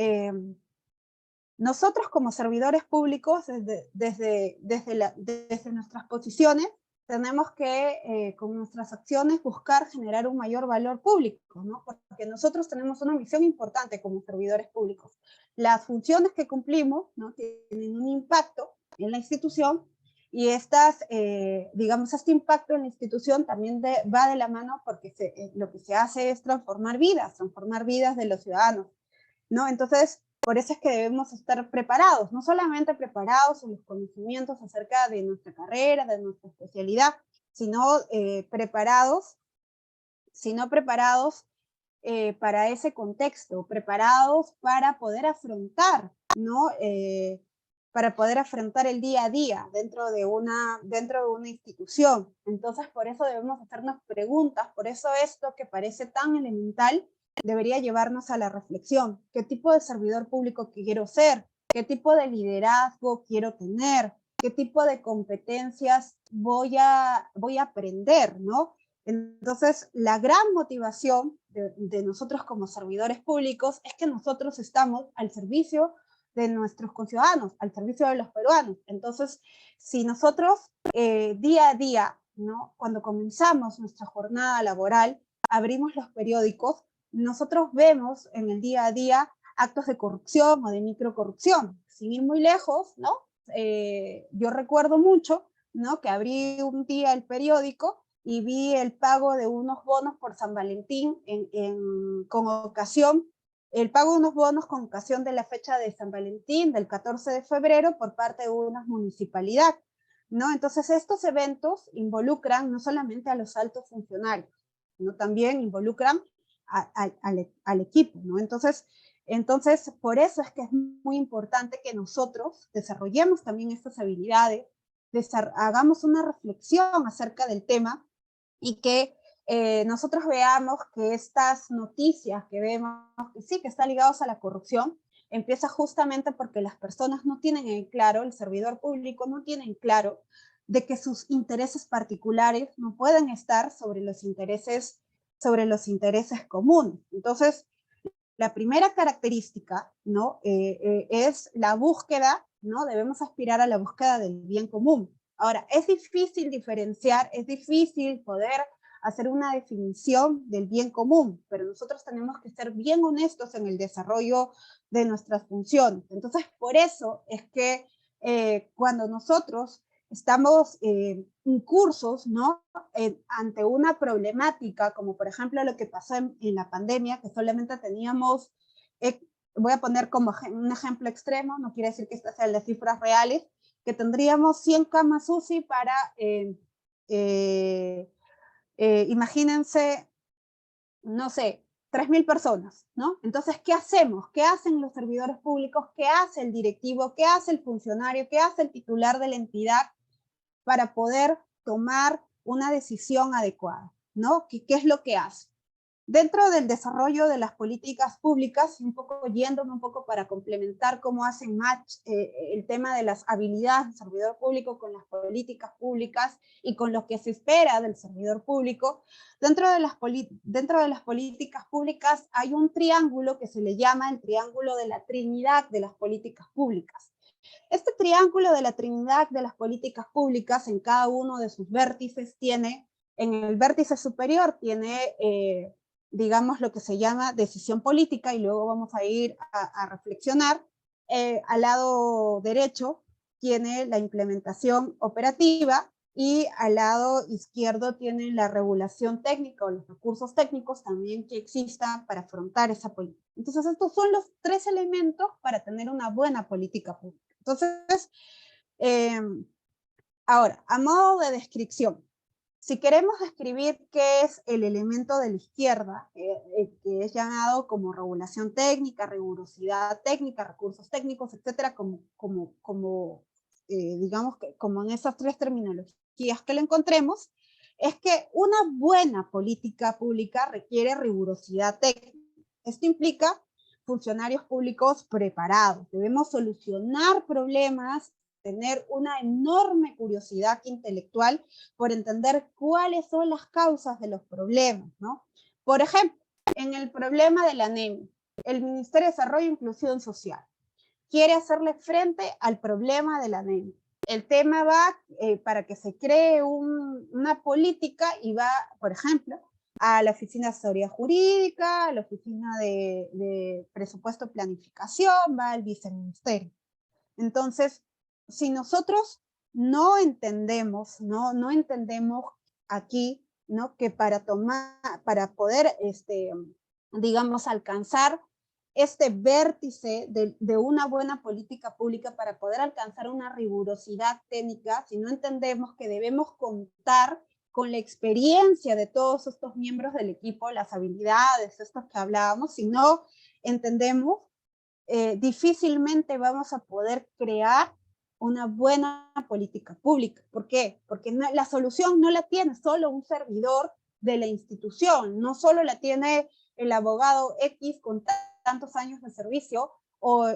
nosotros como servidores públicos, desde nuestras posiciones, tenemos que, con nuestras acciones, buscar generar un mayor valor público, ¿no? Porque nosotros tenemos una misión importante como servidores públicos. Las funciones que cumplimos, ¿no? Tienen un impacto en la institución, y digamos, este impacto en la institución también va de la mano porque lo que se hace es transformar vidas de los ciudadanos, ¿no? Entonces, por eso es que debemos estar preparados, no solamente preparados en los conocimientos acerca de nuestra carrera, de nuestra especialidad, sino preparados para ese contexto, preparados para poder afrontar, ¿no? Para poder afrontar el día a día dentro de una institución. Entonces, por eso debemos hacernos preguntas, por eso esto que parece tan elemental debería llevarnos a la reflexión. ¿Qué tipo de servidor público quiero ser? ¿Qué tipo de liderazgo quiero tener? ¿Qué tipo de competencias voy a aprender, ¿no? Entonces, la gran motivación de nosotros como servidores públicos es que nosotros estamos al servicio de nuestros conciudadanos, al servicio de los peruanos. Entonces, si nosotros día a día, ¿no? Cuando comenzamos nuestra jornada laboral, abrimos los periódicos, nosotros vemos en el día a día actos de corrupción o de microcorrupción. Sin ir muy lejos, ¿no? Yo recuerdo mucho, ¿no? Que abrí un día el periódico y vi el pago de unos bonos por San Valentín el pago de unos bonos con ocasión de la fecha de San Valentín, del 14 de febrero, por parte de una municipalidad, ¿no? Entonces, estos eventos involucran no solamente a los altos funcionarios, sino también involucran al equipo, ¿no? Entonces, Entonces, por eso es que es muy importante que nosotros desarrollemos también estas habilidades, hagamos una reflexión acerca del tema y que nosotros veamos que estas noticias que vemos, que sí, que están ligados a la corrupción, empieza justamente porque las personas no tienen en claro, el servidor público no tiene en claro de que sus intereses particulares no pueden estar sobre los intereses comunes. Entonces, la primera característica, ¿no? Es la búsqueda, ¿no? Debemos aspirar a la búsqueda del bien común. Ahora, es difícil diferenciar, es difícil poder hacer una definición del bien común, pero nosotros tenemos que ser bien honestos en el desarrollo de nuestras funciones. Entonces, por eso es que cuando nosotros estamos incursos, ¿no? Ante una problemática, como por ejemplo lo que pasó en la pandemia, que solamente teníamos, voy a poner como un ejemplo extremo, no quiere decir que estas sean las cifras reales, que tendríamos 100 camas UCI para, imagínense, no sé, 3.000 personas, ¿no? Entonces, ¿qué hacemos? ¿Qué hacen los servidores públicos? ¿Qué hace el directivo? ¿Qué hace el funcionario? ¿Qué hace el titular de la entidad para poder tomar una decisión adecuada, ¿no? ¿Qué es lo que hace? Dentro del desarrollo de las políticas públicas, un poco yéndome un poco para complementar cómo hacen match el tema de las habilidades del servidor público con las políticas públicas y con lo que se espera del servidor público, dentro de las políticas públicas hay un triángulo que se le llama el triángulo de la Trinidad de las políticas públicas. Este triángulo de la Trinidad de las políticas públicas en cada uno de sus vértices tiene, en el vértice superior tiene, digamos, lo que se llama decisión política, y luego vamos a ir a reflexionar. Al lado derecho tiene la implementación operativa y al lado izquierdo tiene la regulación técnica o los recursos técnicos también que existan para afrontar esa política. Entonces, estos son los 3 elementos para tener una buena política pública. Entonces, ahora, a modo de descripción, si queremos describir qué es el elemento de la izquierda, que es llamado como regulación técnica, rigurosidad técnica, recursos técnicos, etcétera, digamos que como en esas 3 terminologías que le encontremos, es que una buena política pública requiere rigurosidad técnica. Esto implica funcionarios públicos preparados. Debemos solucionar problemas, tener una enorme curiosidad intelectual por entender cuáles son las causas de los problemas, ¿no? Por ejemplo, en el problema de la anemia, el Ministerio de Desarrollo e Inclusión Social quiere hacerle frente al problema de la anemia. El tema va para que se cree una política y va, por ejemplo, a la Oficina de Asesoría Jurídica, a la Oficina de Presupuesto y Planificación, va al Viceministerio. Entonces, si nosotros no entendemos, no entendemos aquí, ¿no? Que para poder, digamos, alcanzar este vértice de una buena política pública, para poder alcanzar una rigurosidad técnica, si no entendemos que debemos contar con la experiencia de todos estos miembros del equipo, las habilidades, estos que hablábamos, si no entendemos, difícilmente vamos a poder crear una buena política pública. ¿Por qué? Porque la solución no la tiene solo un servidor de la institución, no solo la tiene el abogado X con tantos años de servicio, o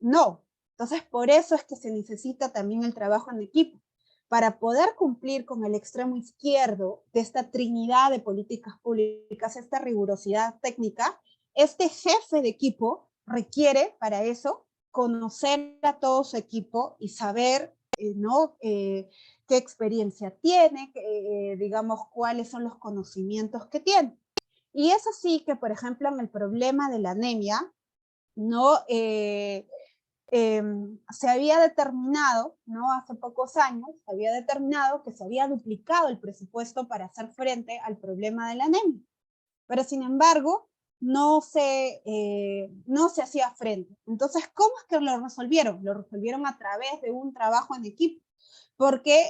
no. Entonces, por eso es que se necesita también el trabajo en equipo, para poder cumplir con el extremo izquierdo de esta trinidad de políticas públicas, esta rigurosidad técnica. Este jefe de equipo requiere para eso conocer a todo su equipo y saber, ¿no? Qué experiencia tiene, digamos, cuáles son los conocimientos que tiene. Y es así que, por ejemplo, en el problema de la anemia, ¿no? Se había determinado, ¿no? Hace pocos años, se había determinado que se había duplicado el presupuesto para hacer frente al problema de la anemia. Pero sin embargo, no se hacía frente. Entonces, ¿cómo es que lo resolvieron? Lo resolvieron a través de un trabajo en equipo, porque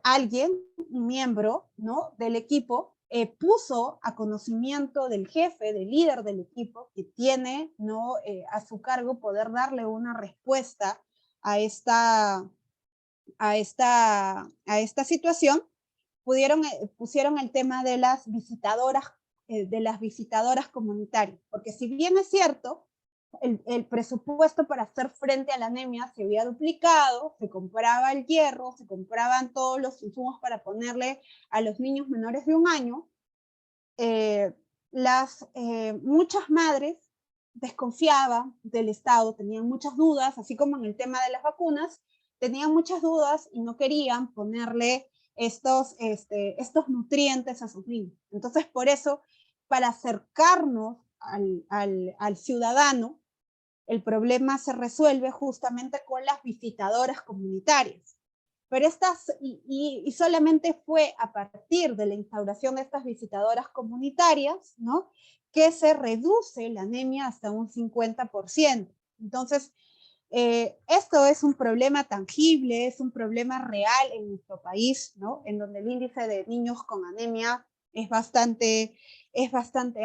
alguien, un miembro, ¿no? del equipo, puso a conocimiento del jefe, del líder del equipo, que tiene, ¿no? A su cargo poder darle una respuesta a esta situación, pusieron el tema de las visitadoras comunitarias, porque si bien es cierto, el presupuesto para hacer frente a la anemia se había duplicado, se compraba el hierro, se compraban todos los insumos para ponerle a los niños menores de 1 año, muchas madres desconfiaban del Estado, tenían muchas dudas, así como en el tema de las vacunas, tenían muchas dudas y no querían ponerle estos nutrientes a sus niños. Entonces, por eso, para acercarnos al ciudadano, el problema se resuelve justamente con las visitadoras comunitarias. Pero solamente fue a partir de la instauración de estas visitadoras comunitarias, ¿no?, que se reduce la anemia hasta un 50%. Entonces, esto es un problema tangible, es un problema real en nuestro país, ¿no?, en donde el índice de niños con anemia es bastante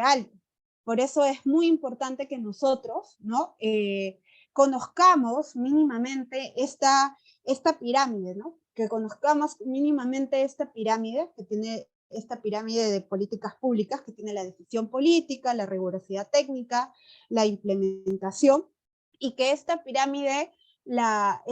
alto. Por eso es muy importante que nosotros, ¿no?, conozcamos mínimamente esta pirámide, ¿no? Que conozcamos mínimamente esta pirámide de políticas públicas, que tiene la decisión política, la rigurosidad técnica, la implementación, y que esta pirámide la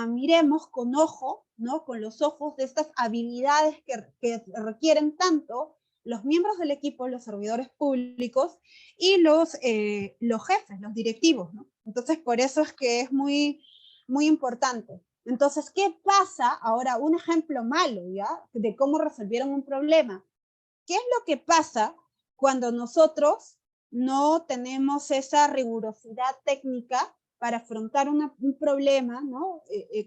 miremos con ojo, ¿no? Con los ojos de estas habilidades que requieren tanto los miembros del equipo, los servidores públicos y los jefes, los directivos, ¿no? Entonces, por eso es que es muy, muy importante. Entonces, ¿qué pasa? Ahora, un ejemplo malo, ¿ya? De cómo resolvieron un problema. ¿Qué es lo que pasa cuando nosotros no tenemos esa rigurosidad técnica para afrontar un problema, ¿no?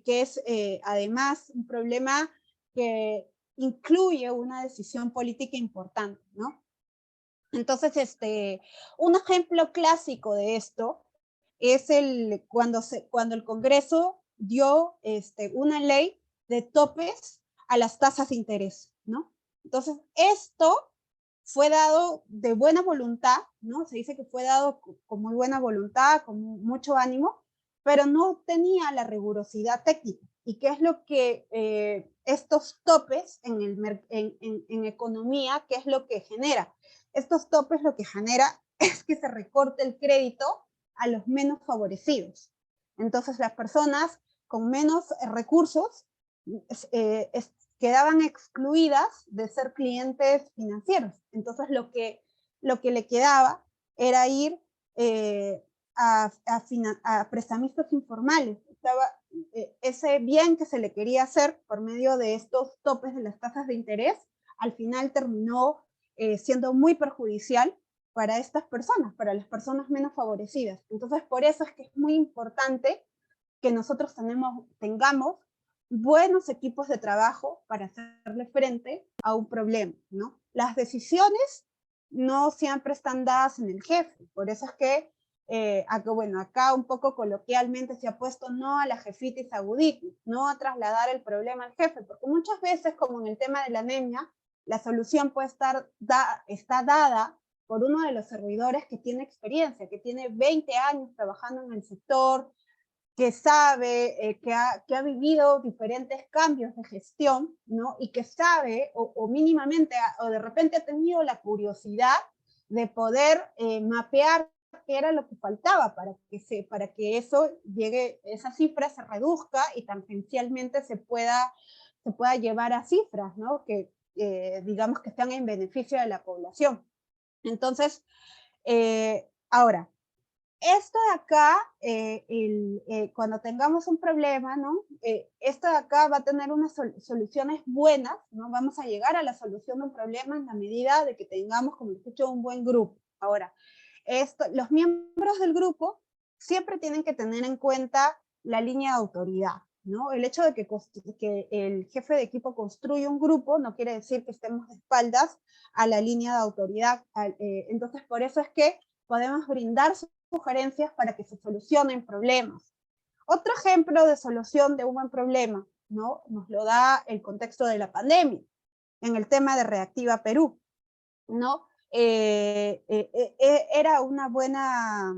Que es además un problema que incluye una decisión política importante, ¿no? Entonces, un ejemplo clásico de esto es cuando el Congreso dio una ley de topes a las tasas de interés, ¿no? Entonces, esto fue dado de buena voluntad, ¿no? Se dice que fue dado con muy buena voluntad, con mucho ánimo, pero no tenía la rigurosidad técnica. ¿Y qué es lo que estos topes en economía, qué es lo que genera? Estos topes lo que genera es que se recorte el crédito a los menos favorecidos. Entonces, las personas con menos recursos quedaban excluidas de ser clientes financieros. Entonces, lo que le quedaba era ir a prestamistas informales. Ese bien que se le quería hacer por medio de estos topes de las tasas de interés, al final terminó siendo muy perjudicial para estas personas, para las personas menos favorecidas. Entonces, por eso es que es muy importante que nosotros tengamos buenos equipos de trabajo para hacerle frente a un problema, ¿no? Las decisiones no siempre están dadas en el jefe, por eso es que acá un poco coloquialmente se ha puesto no a la jefitis aguditis, no a trasladar el problema al jefe, porque muchas veces, como en el tema de la anemia, la solución puede está dada por uno de los servidores que tiene experiencia, que tiene 20 años trabajando en el sector, que sabe, que ha vivido diferentes cambios de gestión, ¿no? Y que sabe, o mínimamente, o de repente ha tenido la curiosidad de poder mapear qué era lo que faltaba para que eso llegue, esa cifra se reduzca y tangencialmente se pueda llevar a cifras, ¿no? Que digamos que están en beneficio de la población. Entonces, ahora, esto de acá, cuando tengamos un problema, ¿no? Esto de acá va a tener unas soluciones buenas, ¿no? Vamos a llegar a la solución de un problema en la medida de que tengamos, como les he dicho, un buen grupo. Ahora, los miembros del grupo siempre tienen que tener en cuenta la línea de autoridad, ¿no? El hecho de que el jefe de equipo construya un grupo no quiere decir que estemos de espaldas a la línea de autoridad. Entonces, por eso es que podemos brindar sugerencias para que se solucionen problemas. Otro ejemplo de solución de un buen problema, ¿no? Nos lo da el contexto de la pandemia. en el tema de Reactiva Perú, ¿no? Era una buena,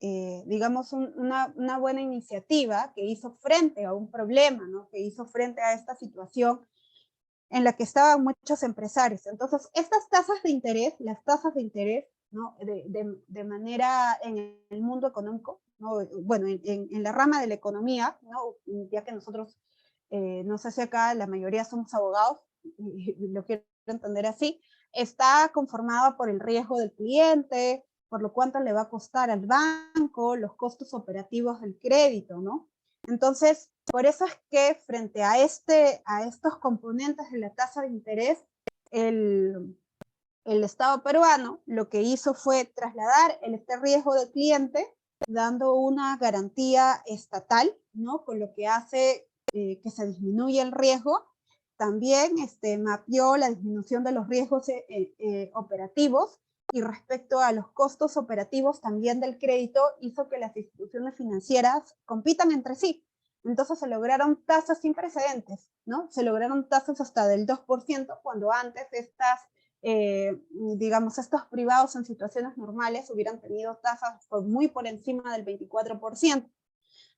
digamos, una buena iniciativa que hizo frente a un problema, ¿no? Que hizo frente a esta situación en la que estaban muchos empresarios. Entonces, estas tasas de interés, las tasas de interés, ¿no? de manera en el mundo económico, ¿no? Bueno, en la rama de la economía, ¿no? Ya que nosotros, no sé si acá la mayoría somos abogados, y lo quiero entender así, está conformada por el riesgo del cliente, por lo cuánto le va a costar al banco, los costos operativos del crédito, ¿no? Entonces, por eso es que frente a estos componentes de la tasa de interés, el Estado peruano lo que hizo fue trasladar este riesgo del cliente, dando una garantía estatal, ¿no? Con lo que hace que se disminuya el riesgo. También mapeó la disminución de los riesgos operativos, y respecto a los costos operativos también del crédito, hizo que las instituciones financieras compitan entre sí. Entonces se lograron tasas sin precedentes, ¿no? Se lograron tasas hasta del 2%, cuando antes digamos, estos privados en situaciones normales hubieran tenido tasas muy por encima del 24%.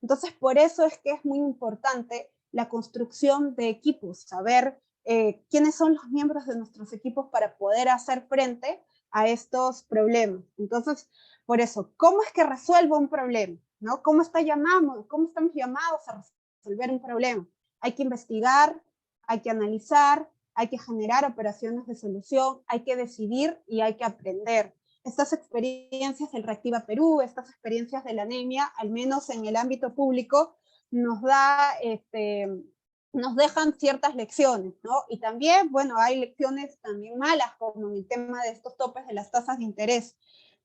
Entonces, por eso es que es muy importante la construcción de equipos, saber quiénes son los miembros de nuestros equipos para poder hacer frente a estos problemas. Entonces, por eso, ¿cómo es que resuelvo un problema? ¿No? ¿Cómo estamos llamados a resolver un problema? Hay que investigar, hay que analizar, hay que generar operaciones de solución, hay que decidir y hay que aprender. Estas experiencias del Reactiva Perú, estas experiencias de la anemia, al menos en el ámbito público, nos dejan ciertas lecciones, ¿no? Y también, bueno, hay lecciones también malas, como en el tema de estos topes de las tasas de interés.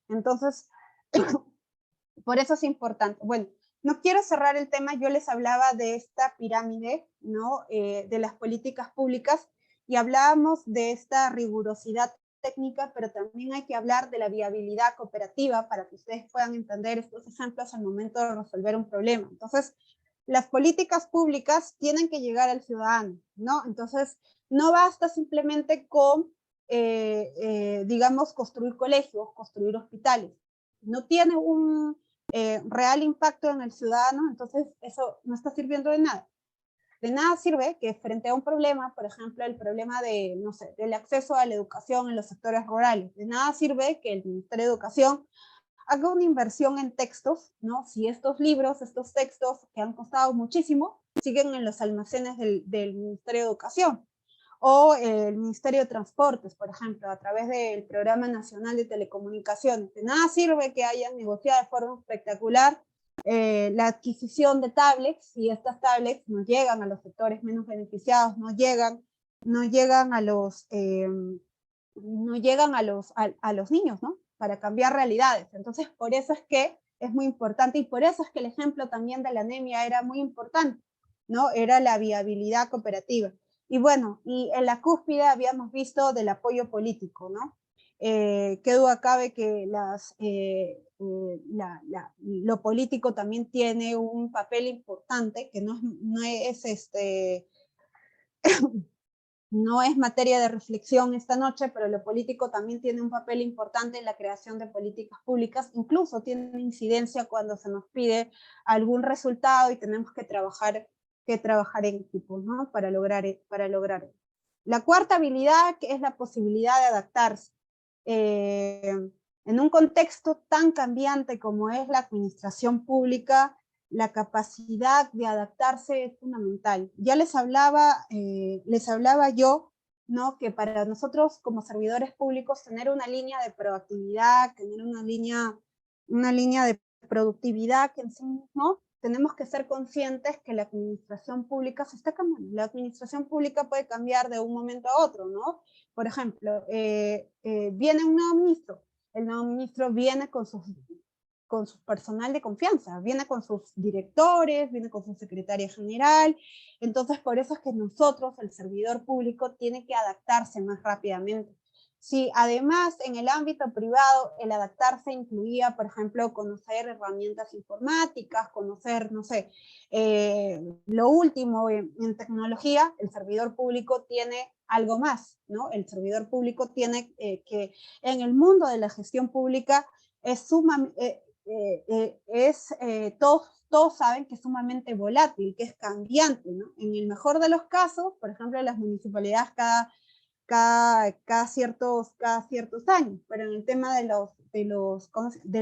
Entonces, por eso es importante. Bueno, no quiero cerrar el tema, yo les hablaba de esta pirámide, ¿no? De las políticas públicas, y hablábamos de esta rigurosidad técnica, pero también hay que hablar de la viabilidad cooperativa para que ustedes puedan entender estos ejemplos al momento de resolver un problema. Entonces, las políticas públicas tienen que llegar al ciudadano, ¿no? Entonces, no basta simplemente con, digamos, construir colegios, construir hospitales. No tiene un real impacto en el ciudadano, entonces eso no está sirviendo de nada. De nada sirve que frente a un problema, por ejemplo, el problema de, no sé, del acceso a la educación en los sectores rurales, de nada sirve que el Ministerio de Educación haga una inversión en textos, ¿no? Si estos libros, estos textos que han costado muchísimo, siguen en los almacenes del Ministerio de Educación. O el Ministerio de Transportes, por ejemplo, a través del Programa Nacional de Telecomunicaciones. De nada sirve que hayan negociado de forma espectacular la adquisición de tablets, y estas tablets no llegan a los sectores menos beneficiados, no llegan a los, a los niños, ¿no? Para cambiar realidades. Entonces, por eso es que es muy importante, y por eso es que el ejemplo también de la anemia era muy importante, ¿no? Era la viabilidad cooperativa. Y bueno, y en la cúspide habíamos visto del apoyo político, ¿no? Qué duda cabe que lo político también tiene un papel importante, que no es materia de reflexión esta noche, pero lo político también tiene un papel importante en la creación de políticas públicas, incluso tiene incidencia cuando se nos pide algún resultado y tenemos que trabajar en equipo, ¿no? Para lograr. La cuarta habilidad, que es la posibilidad de adaptarse. En un contexto tan cambiante como es la administración pública, la capacidad de adaptarse es fundamental. Ya les hablaba yo, ¿no? Que para nosotros como servidores públicos tener una línea de proactividad, tener una línea de productividad que en sí mismo, tenemos que ser conscientes que la administración pública se está cambiando. La administración pública puede cambiar de un momento a otro, ¿no? Por ejemplo, viene un nuevo ministro. El nuevo ministro viene con su personal de confianza, viene con sus directores, viene con su secretaria general. Entonces, por eso es que nosotros, el servidor público, tiene que adaptarse más rápidamente. Si además en el ámbito privado el adaptarse incluía, por ejemplo, conocer herramientas informáticas, conocer, no sé, lo último en tecnología, el servidor público tiene algo más, ¿no? El servidor público tiene que en el mundo de la gestión pública es sumamente, todos saben que es sumamente volátil, que es cambiante, ¿no? En el mejor de los casos, por ejemplo, las municipalidades cada ciertos años, pero en el tema de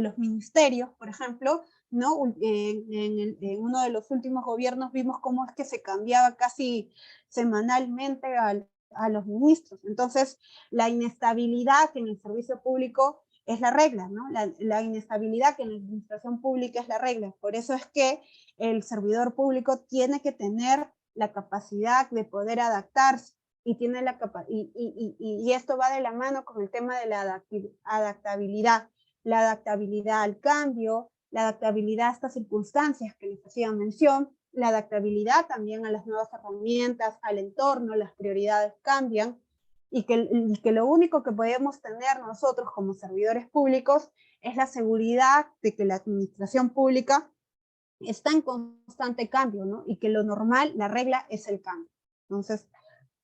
los ministerios, por ejemplo, ¿no? En uno de los últimos gobiernos vimos cómo es que se cambiaba casi semanalmente a los ministros. Entonces, la inestabilidad en el servicio público es la regla, ¿no? La inestabilidad que en la administración pública es la regla. Por eso es que el servidor público tiene que tener la capacidad de poder adaptarse y tiene y esto va de la mano con el tema de la adaptabilidad al cambio, la adaptabilidad a estas circunstancias que les hacía mención, la adaptabilidad también a las nuevas herramientas, al entorno, las prioridades cambian, y que lo único que podemos tener nosotros como servidores públicos es la seguridad de que la administración pública está en constante cambio, ¿no? Y que lo normal, la regla es el cambio. Entonces,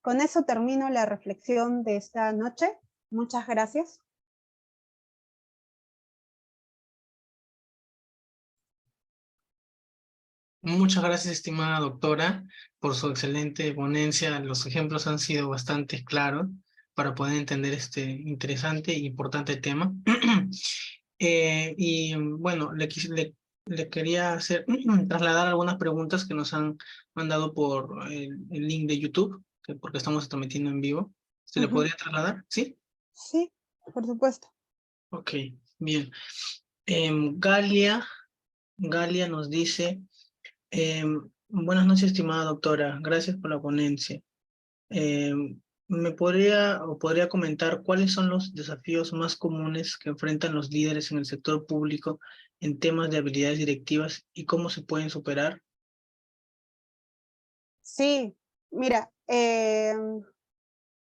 con eso termino la reflexión de esta noche. Muchas gracias. Muchas gracias, estimada doctora, por su excelente ponencia. Los ejemplos han sido bastante claros para poder entender este interesante e importante tema. Y bueno, le quería hacer trasladar algunas preguntas que nos han mandado por el link de YouTube, porque estamos transmitiendo en vivo. ¿Se le podría trasladar? ¿Sí? Sí, por supuesto. Ok, bien. Galia nos dice... buenas noches, estimada doctora. Gracias por la ponencia. ¿Me podría comentar cuáles son los desafíos más comunes que enfrentan los líderes en el sector público en temas de habilidades directivas y cómo se pueden superar? Sí, mira,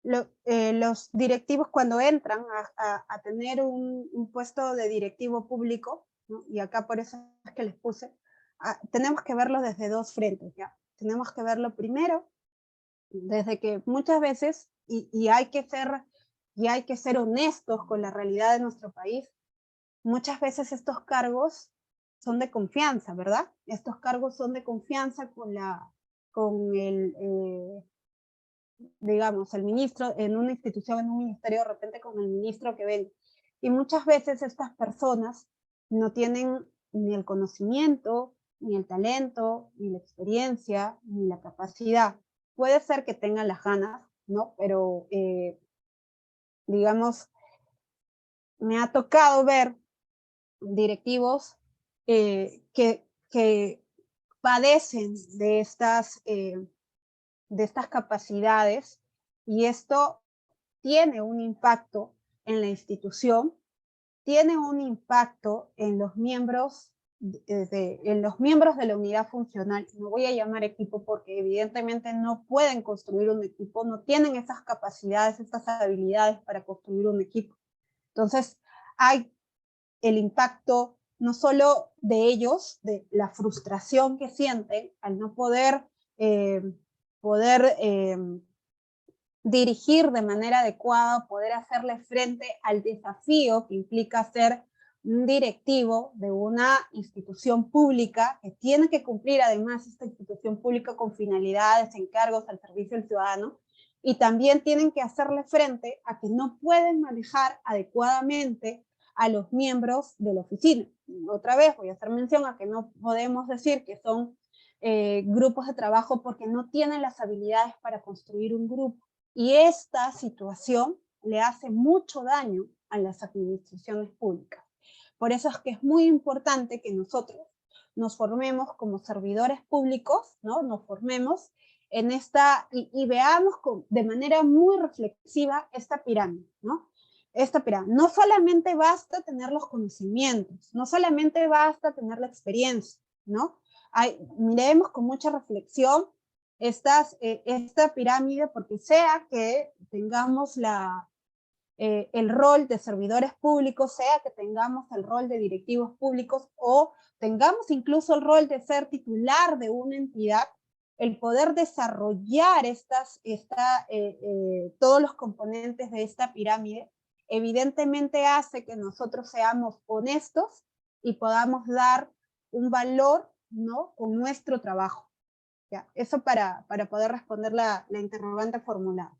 los directivos cuando entran a tener un puesto de directivo público, ¿no? Y acá por eso es que les puse, tenemos que verlo desde dos frentes, ¿ya? Tenemos que verlo primero desde que muchas veces, y hay que ser honestos con la realidad de nuestro país, muchas veces estos cargos son de confianza, ¿verdad? Estos cargos son de confianza con el, digamos, el ministro, en una institución, en un ministerio, de repente con el ministro que ven. Y muchas veces estas personas no tienen ni el conocimiento, ni el talento, ni la experiencia, ni la capacidad. Puede ser que tengan las ganas, ¿no? Pero, digamos, me ha tocado ver directivos que padecen de estas capacidades, y esto tiene un impacto en la institución, tiene un impacto en los miembros de la unidad funcional. No voy a llamar equipo porque evidentemente no pueden construir un equipo, no tienen esas capacidades, estas habilidades para construir un equipo. Entonces, hay el impacto no solo de ellos, de la frustración que sienten al no poder dirigir de manera adecuada, poder hacerle frente al desafío que implica ser un directivo de una institución pública que tiene que cumplir además esta institución pública con finalidades, encargos al servicio del ciudadano, y también tienen que hacerle frente a que no pueden manejar adecuadamente a los miembros de la oficina. Otra vez voy a hacer mención a que no podemos decir que son grupos de trabajo porque no tienen las habilidades para construir un grupo. Y esta situación le hace mucho daño a las administraciones públicas. Por eso es que es muy importante que nosotros nos formemos como servidores públicos, ¿no? Nos formemos en esta, y veamos de manera muy reflexiva esta pirámide, ¿no? Esta pirámide. No solamente basta tener los conocimientos, no solamente basta tener la experiencia, ¿no? Miremos con mucha reflexión esta pirámide, porque sea que tengamos el rol de servidores públicos, sea que tengamos el rol de directivos públicos o tengamos incluso el rol de ser titular de una entidad, el poder desarrollar todos los componentes de esta pirámide, evidentemente hace que nosotros seamos honestos y podamos dar un valor, ¿no?, con nuestro trabajo. ¿Ya? Eso para poder responder la interrogante formulada.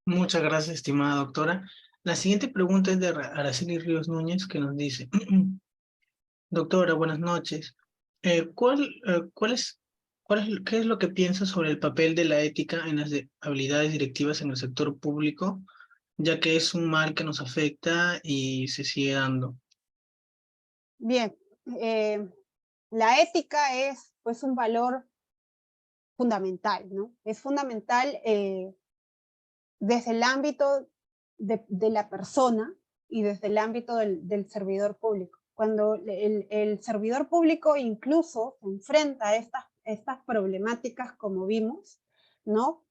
Muchas gracias, estimada doctora. La siguiente pregunta es de Araceli Ríos Núñez, que nos dice, doctora, buenas noches. ¿Qué es lo que piensa sobre el papel de la ética en las habilidades directivas en el sector público, ya que es un mal que nos afecta y se sigue dando? Bien, la ética es pues un valor fundamental, ¿no? Es fundamental desde el ámbito de la persona y desde el ámbito del servidor público. Cuando el servidor público incluso se enfrenta a estas problemáticas como vimos, ¿no?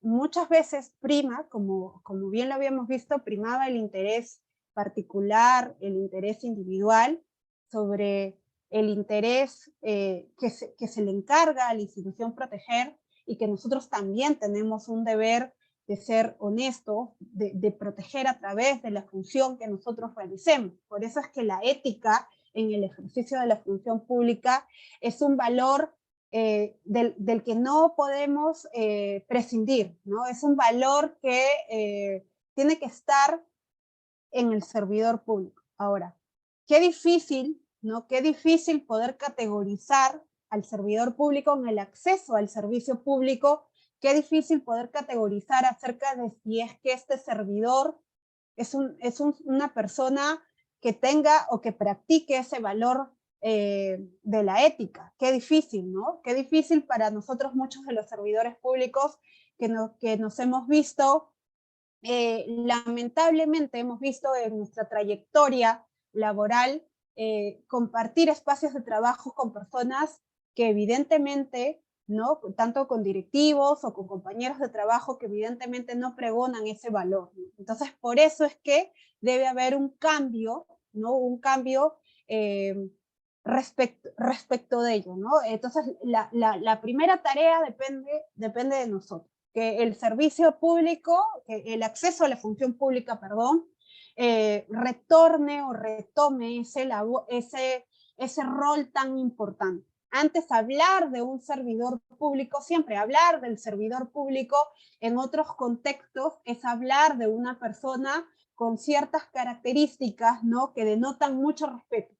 Muchas veces prima, como bien lo habíamos visto, primaba el interés particular, el interés individual sobre el interés que se le encarga a la institución proteger, y que nosotros también tenemos un deber de ser honestos, de proteger a través de la función que nosotros realicemos. Por eso es que la ética en el ejercicio de la función pública es un valor del que no podemos prescindir, ¿no? Es un valor que tiene que estar en el servidor público. Ahora, qué difícil, ¿no? Qué difícil poder categorizar al servidor público en el acceso al servicio público, qué difícil poder categorizar acerca de si es que este servidor es una persona que tenga o que practique ese valor de la ética. Qué difícil, ¿no? Qué difícil para nosotros, muchos de los servidores públicos que nos hemos visto, lamentablemente hemos visto en nuestra trayectoria laboral compartir espacios de trabajo con personas que evidentemente, ¿no?, tanto con directivos o con compañeros de trabajo que evidentemente no pregonan ese valor, ¿no? Entonces, por eso es que debe haber un cambio, ¿no?, un cambio respecto de ello, ¿no? Entonces, la primera tarea depende de nosotros, que el servicio público, que el acceso a la función pública, perdón, retorne o retome ese rol tan importante. Antes hablar de un servidor público, siempre hablar del servidor público en otros contextos es hablar de una persona con ciertas características, ¿no?, que denotan mucho respeto.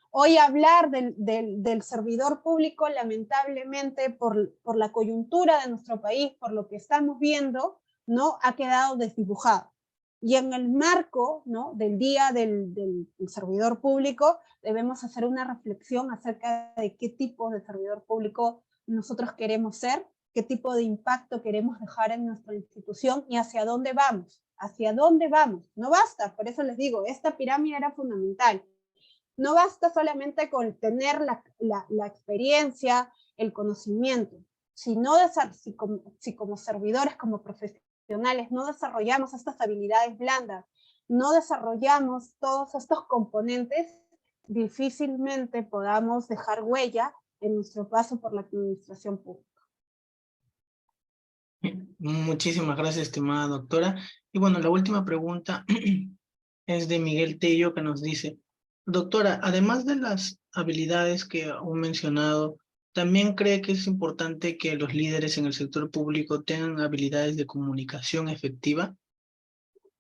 Hoy hablar del servidor público, lamentablemente, por la coyuntura de nuestro país, por lo que estamos viendo, ¿no?, ha quedado desdibujado. Y en el marco, ¿no?, del Día del Servidor Público, debemos hacer una reflexión acerca de qué tipo de servidor público nosotros queremos ser, qué tipo de impacto queremos dejar en nuestra institución y hacia dónde vamos. ¿Hacia dónde vamos? No basta, por eso les digo, esta pirámide era fundamental. No basta solamente con tener la experiencia, el conocimiento. Si como servidores, como profesionales, no desarrollamos estas habilidades blandas, no desarrollamos todos estos componentes, difícilmente podamos dejar huella en nuestro paso por la administración pública. Muchísimas gracias, estimada doctora. Y bueno, la última pregunta es de Miguel Tello, que nos dice, doctora, además de las habilidades que aún mencionado, ¿también cree que es importante que los líderes en el sector público tengan habilidades de comunicación efectiva?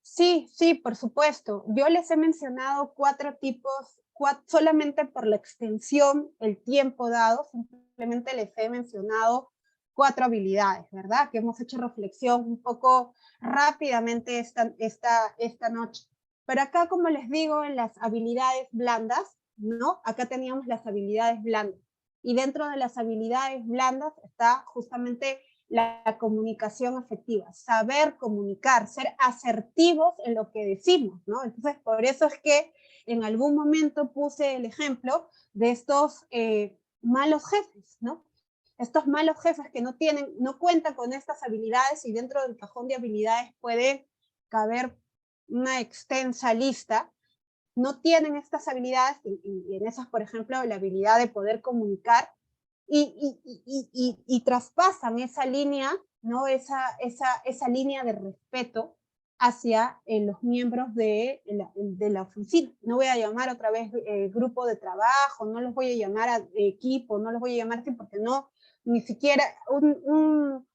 Sí, sí, por supuesto. Yo les he mencionado 4 tipos, solamente por la extensión, el tiempo dado, simplemente les he mencionado 4 habilidades, ¿verdad? Que hemos hecho reflexión un poco rápidamente esta noche. Pero acá, como les digo, en las habilidades blandas, ¿no? Acá teníamos las habilidades blandas. Y dentro de las habilidades blandas está justamente la comunicación efectiva, saber comunicar, ser asertivos en lo que decimos, ¿no? Entonces, por eso es que en algún momento puse el ejemplo de estos malos jefes, ¿no? Estos malos jefes que no cuentan con estas habilidades, y dentro del cajón de habilidades puede caber una extensa lista, no tienen estas habilidades, y en esas, por ejemplo, la habilidad de poder comunicar, y traspasan esa línea, ¿no? Esa línea de respeto hacia los miembros de la oficina. No voy a llamar otra vez grupo de trabajo, no los voy a llamar equipo, no los voy a llamar así, porque no, ni siquiera un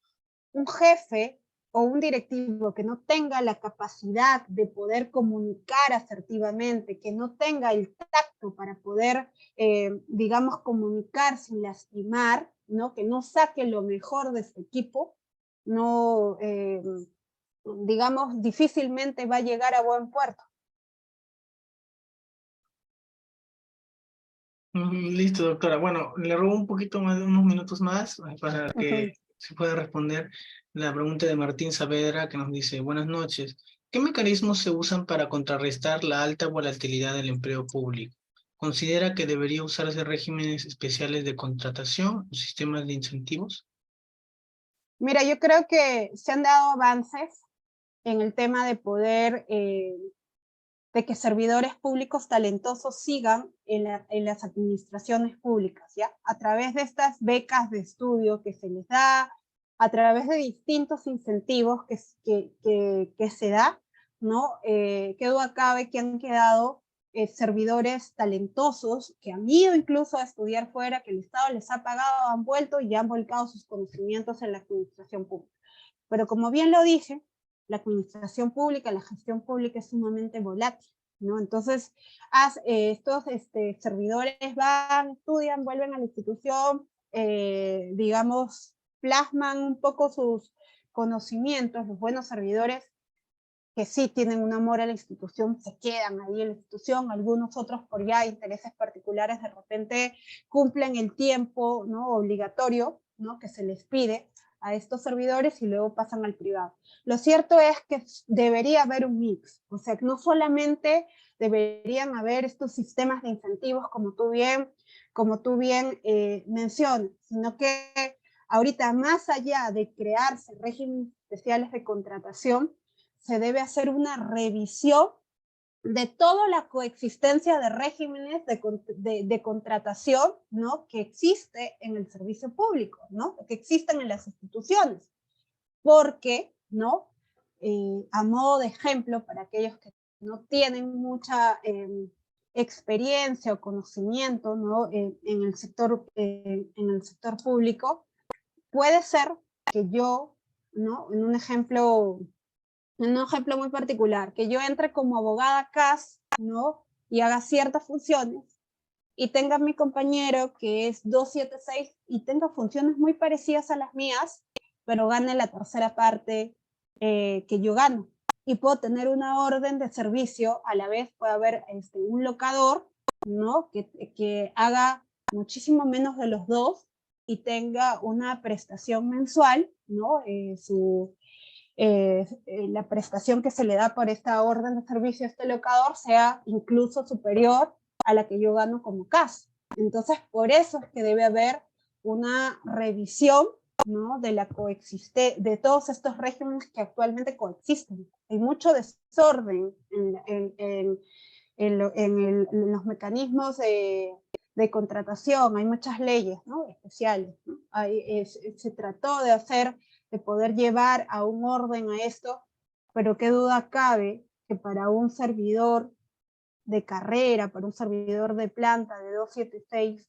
jefe o un directivo que no tenga la capacidad de poder comunicar asertivamente, que no tenga el tacto para poder, digamos, comunicar sin lastimar, ¿no? Que no saque lo mejor de su equipo, no, digamos, difícilmente va a llegar a buen puerto. Listo, doctora. Bueno, le robo un poquito más de unos minutos más para que se pueda responder la pregunta de Martín Saavedra, que nos dice: buenas noches. ¿Qué mecanismos se usan para contrarrestar la alta volatilidad del empleo público? ¿Considera que debería usarse regímenes especiales de contratación o sistemas de incentivos? Mira, yo creo que se han dado avances en el tema de poder de que servidores públicos talentosos sigan en las administraciones públicas, ¿ya? A través de estas becas de estudio que se les da, a través de distintos incentivos que se da, ¿no? Que duda cabe que han quedado servidores talentosos que han ido incluso a estudiar fuera, que el Estado les ha pagado, han vuelto y han volcado sus conocimientos en la administración pública. Pero como bien lo dije, la administración pública, la gestión pública es sumamente volátil, ¿no? Entonces, estos servidores van, estudian, vuelven a la institución, digamos, plasman un poco sus conocimientos. Los buenos servidores que sí tienen un amor a la institución se quedan ahí en la institución, algunos otros por ya intereses particulares de repente cumplen el tiempo, ¿no? Obligatorio, ¿no? Que se les pide a estos servidores y luego pasan al privado. Lo cierto es que debería haber un mix, o sea, que no solamente deberían haber estos sistemas de incentivos como tú bien mencionas, sino que ahorita, más allá de crearse regímenes especiales de contratación, se debe hacer una revisión de toda la coexistencia de regímenes de contratación, ¿no? Que existe en el servicio público, ¿no? Que existen en las instituciones. Porque, ¿no? A modo de ejemplo, para aquellos que no tienen mucha experiencia o conocimiento, ¿no? En el sector público, puede ser que yo, ¿no? En un ejemplo muy particular, que yo entre como abogada CAS, ¿no? Y haga ciertas funciones, y tenga mi compañero que es 276 y tenga funciones muy parecidas a las mías, pero gane la tercera parte que yo gano. Y puedo tener una orden de servicio, a la vez puede haber un locador, ¿no? Que haga muchísimo menos de los dos y tenga una prestación mensual, ¿no? La prestación que se le da por esta orden de servicio a este locador sea incluso superior a la que yo gano como CAS. Entonces, por eso es que debe haber una revisión, ¿no? De todos estos regímenes que actualmente coexisten. Hay mucho desorden en los mecanismos de contratación, hay muchas leyes, ¿no? Especiales, ¿no? Se trató de poder llevar a un orden a esto, pero qué duda cabe que para un servidor de carrera, para un servidor de planta de 276,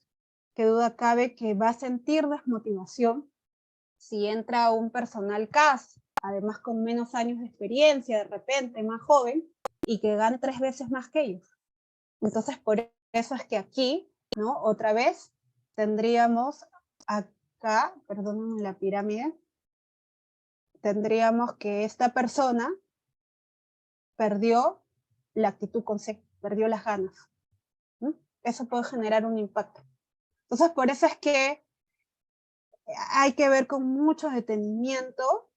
qué duda cabe que va a sentir desmotivación si entra un personal CAS, además con menos años de experiencia, de repente más joven, y que gane 3 veces más que ellos. Entonces, por eso es que aquí, ¿no? Otra vez tendríamos acá, perdónenme la pirámide, tendríamos que esta persona perdió la actitud con C, perdió las ganas, ¿no? Eso puede generar un impacto. Entonces, por eso es que hay que ver con mucho detenimiento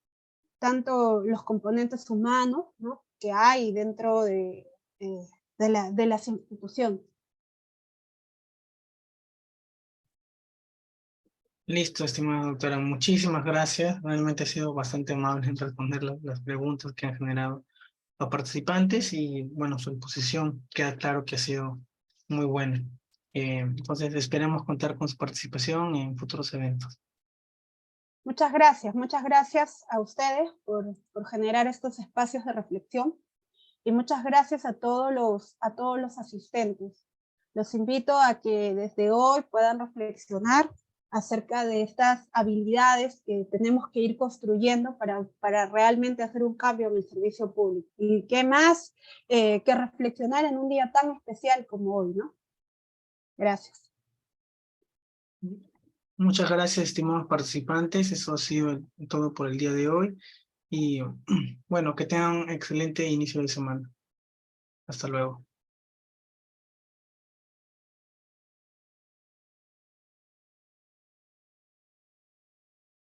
tanto los componentes humanos, ¿no? Que hay dentro de las instituciones. Listo, estimada doctora. Muchísimas gracias. Realmente ha sido bastante amable en responder las preguntas que han generado los participantes y, bueno, su exposición queda claro que ha sido muy buena. Entonces, esperamos contar con su participación en futuros eventos. Muchas gracias a ustedes por generar estos espacios de reflexión y muchas gracias a todos los asistentes. Los invito a que desde hoy puedan reflexionar acerca de estas habilidades que tenemos que ir construyendo para realmente hacer un cambio en el servicio público. Y qué más que reflexionar en un día tan especial como hoy, ¿no? Gracias. Muchas gracias, estimados participantes. Eso ha sido todo por el día de hoy. Y bueno, que tengan un excelente inicio de semana. Hasta luego.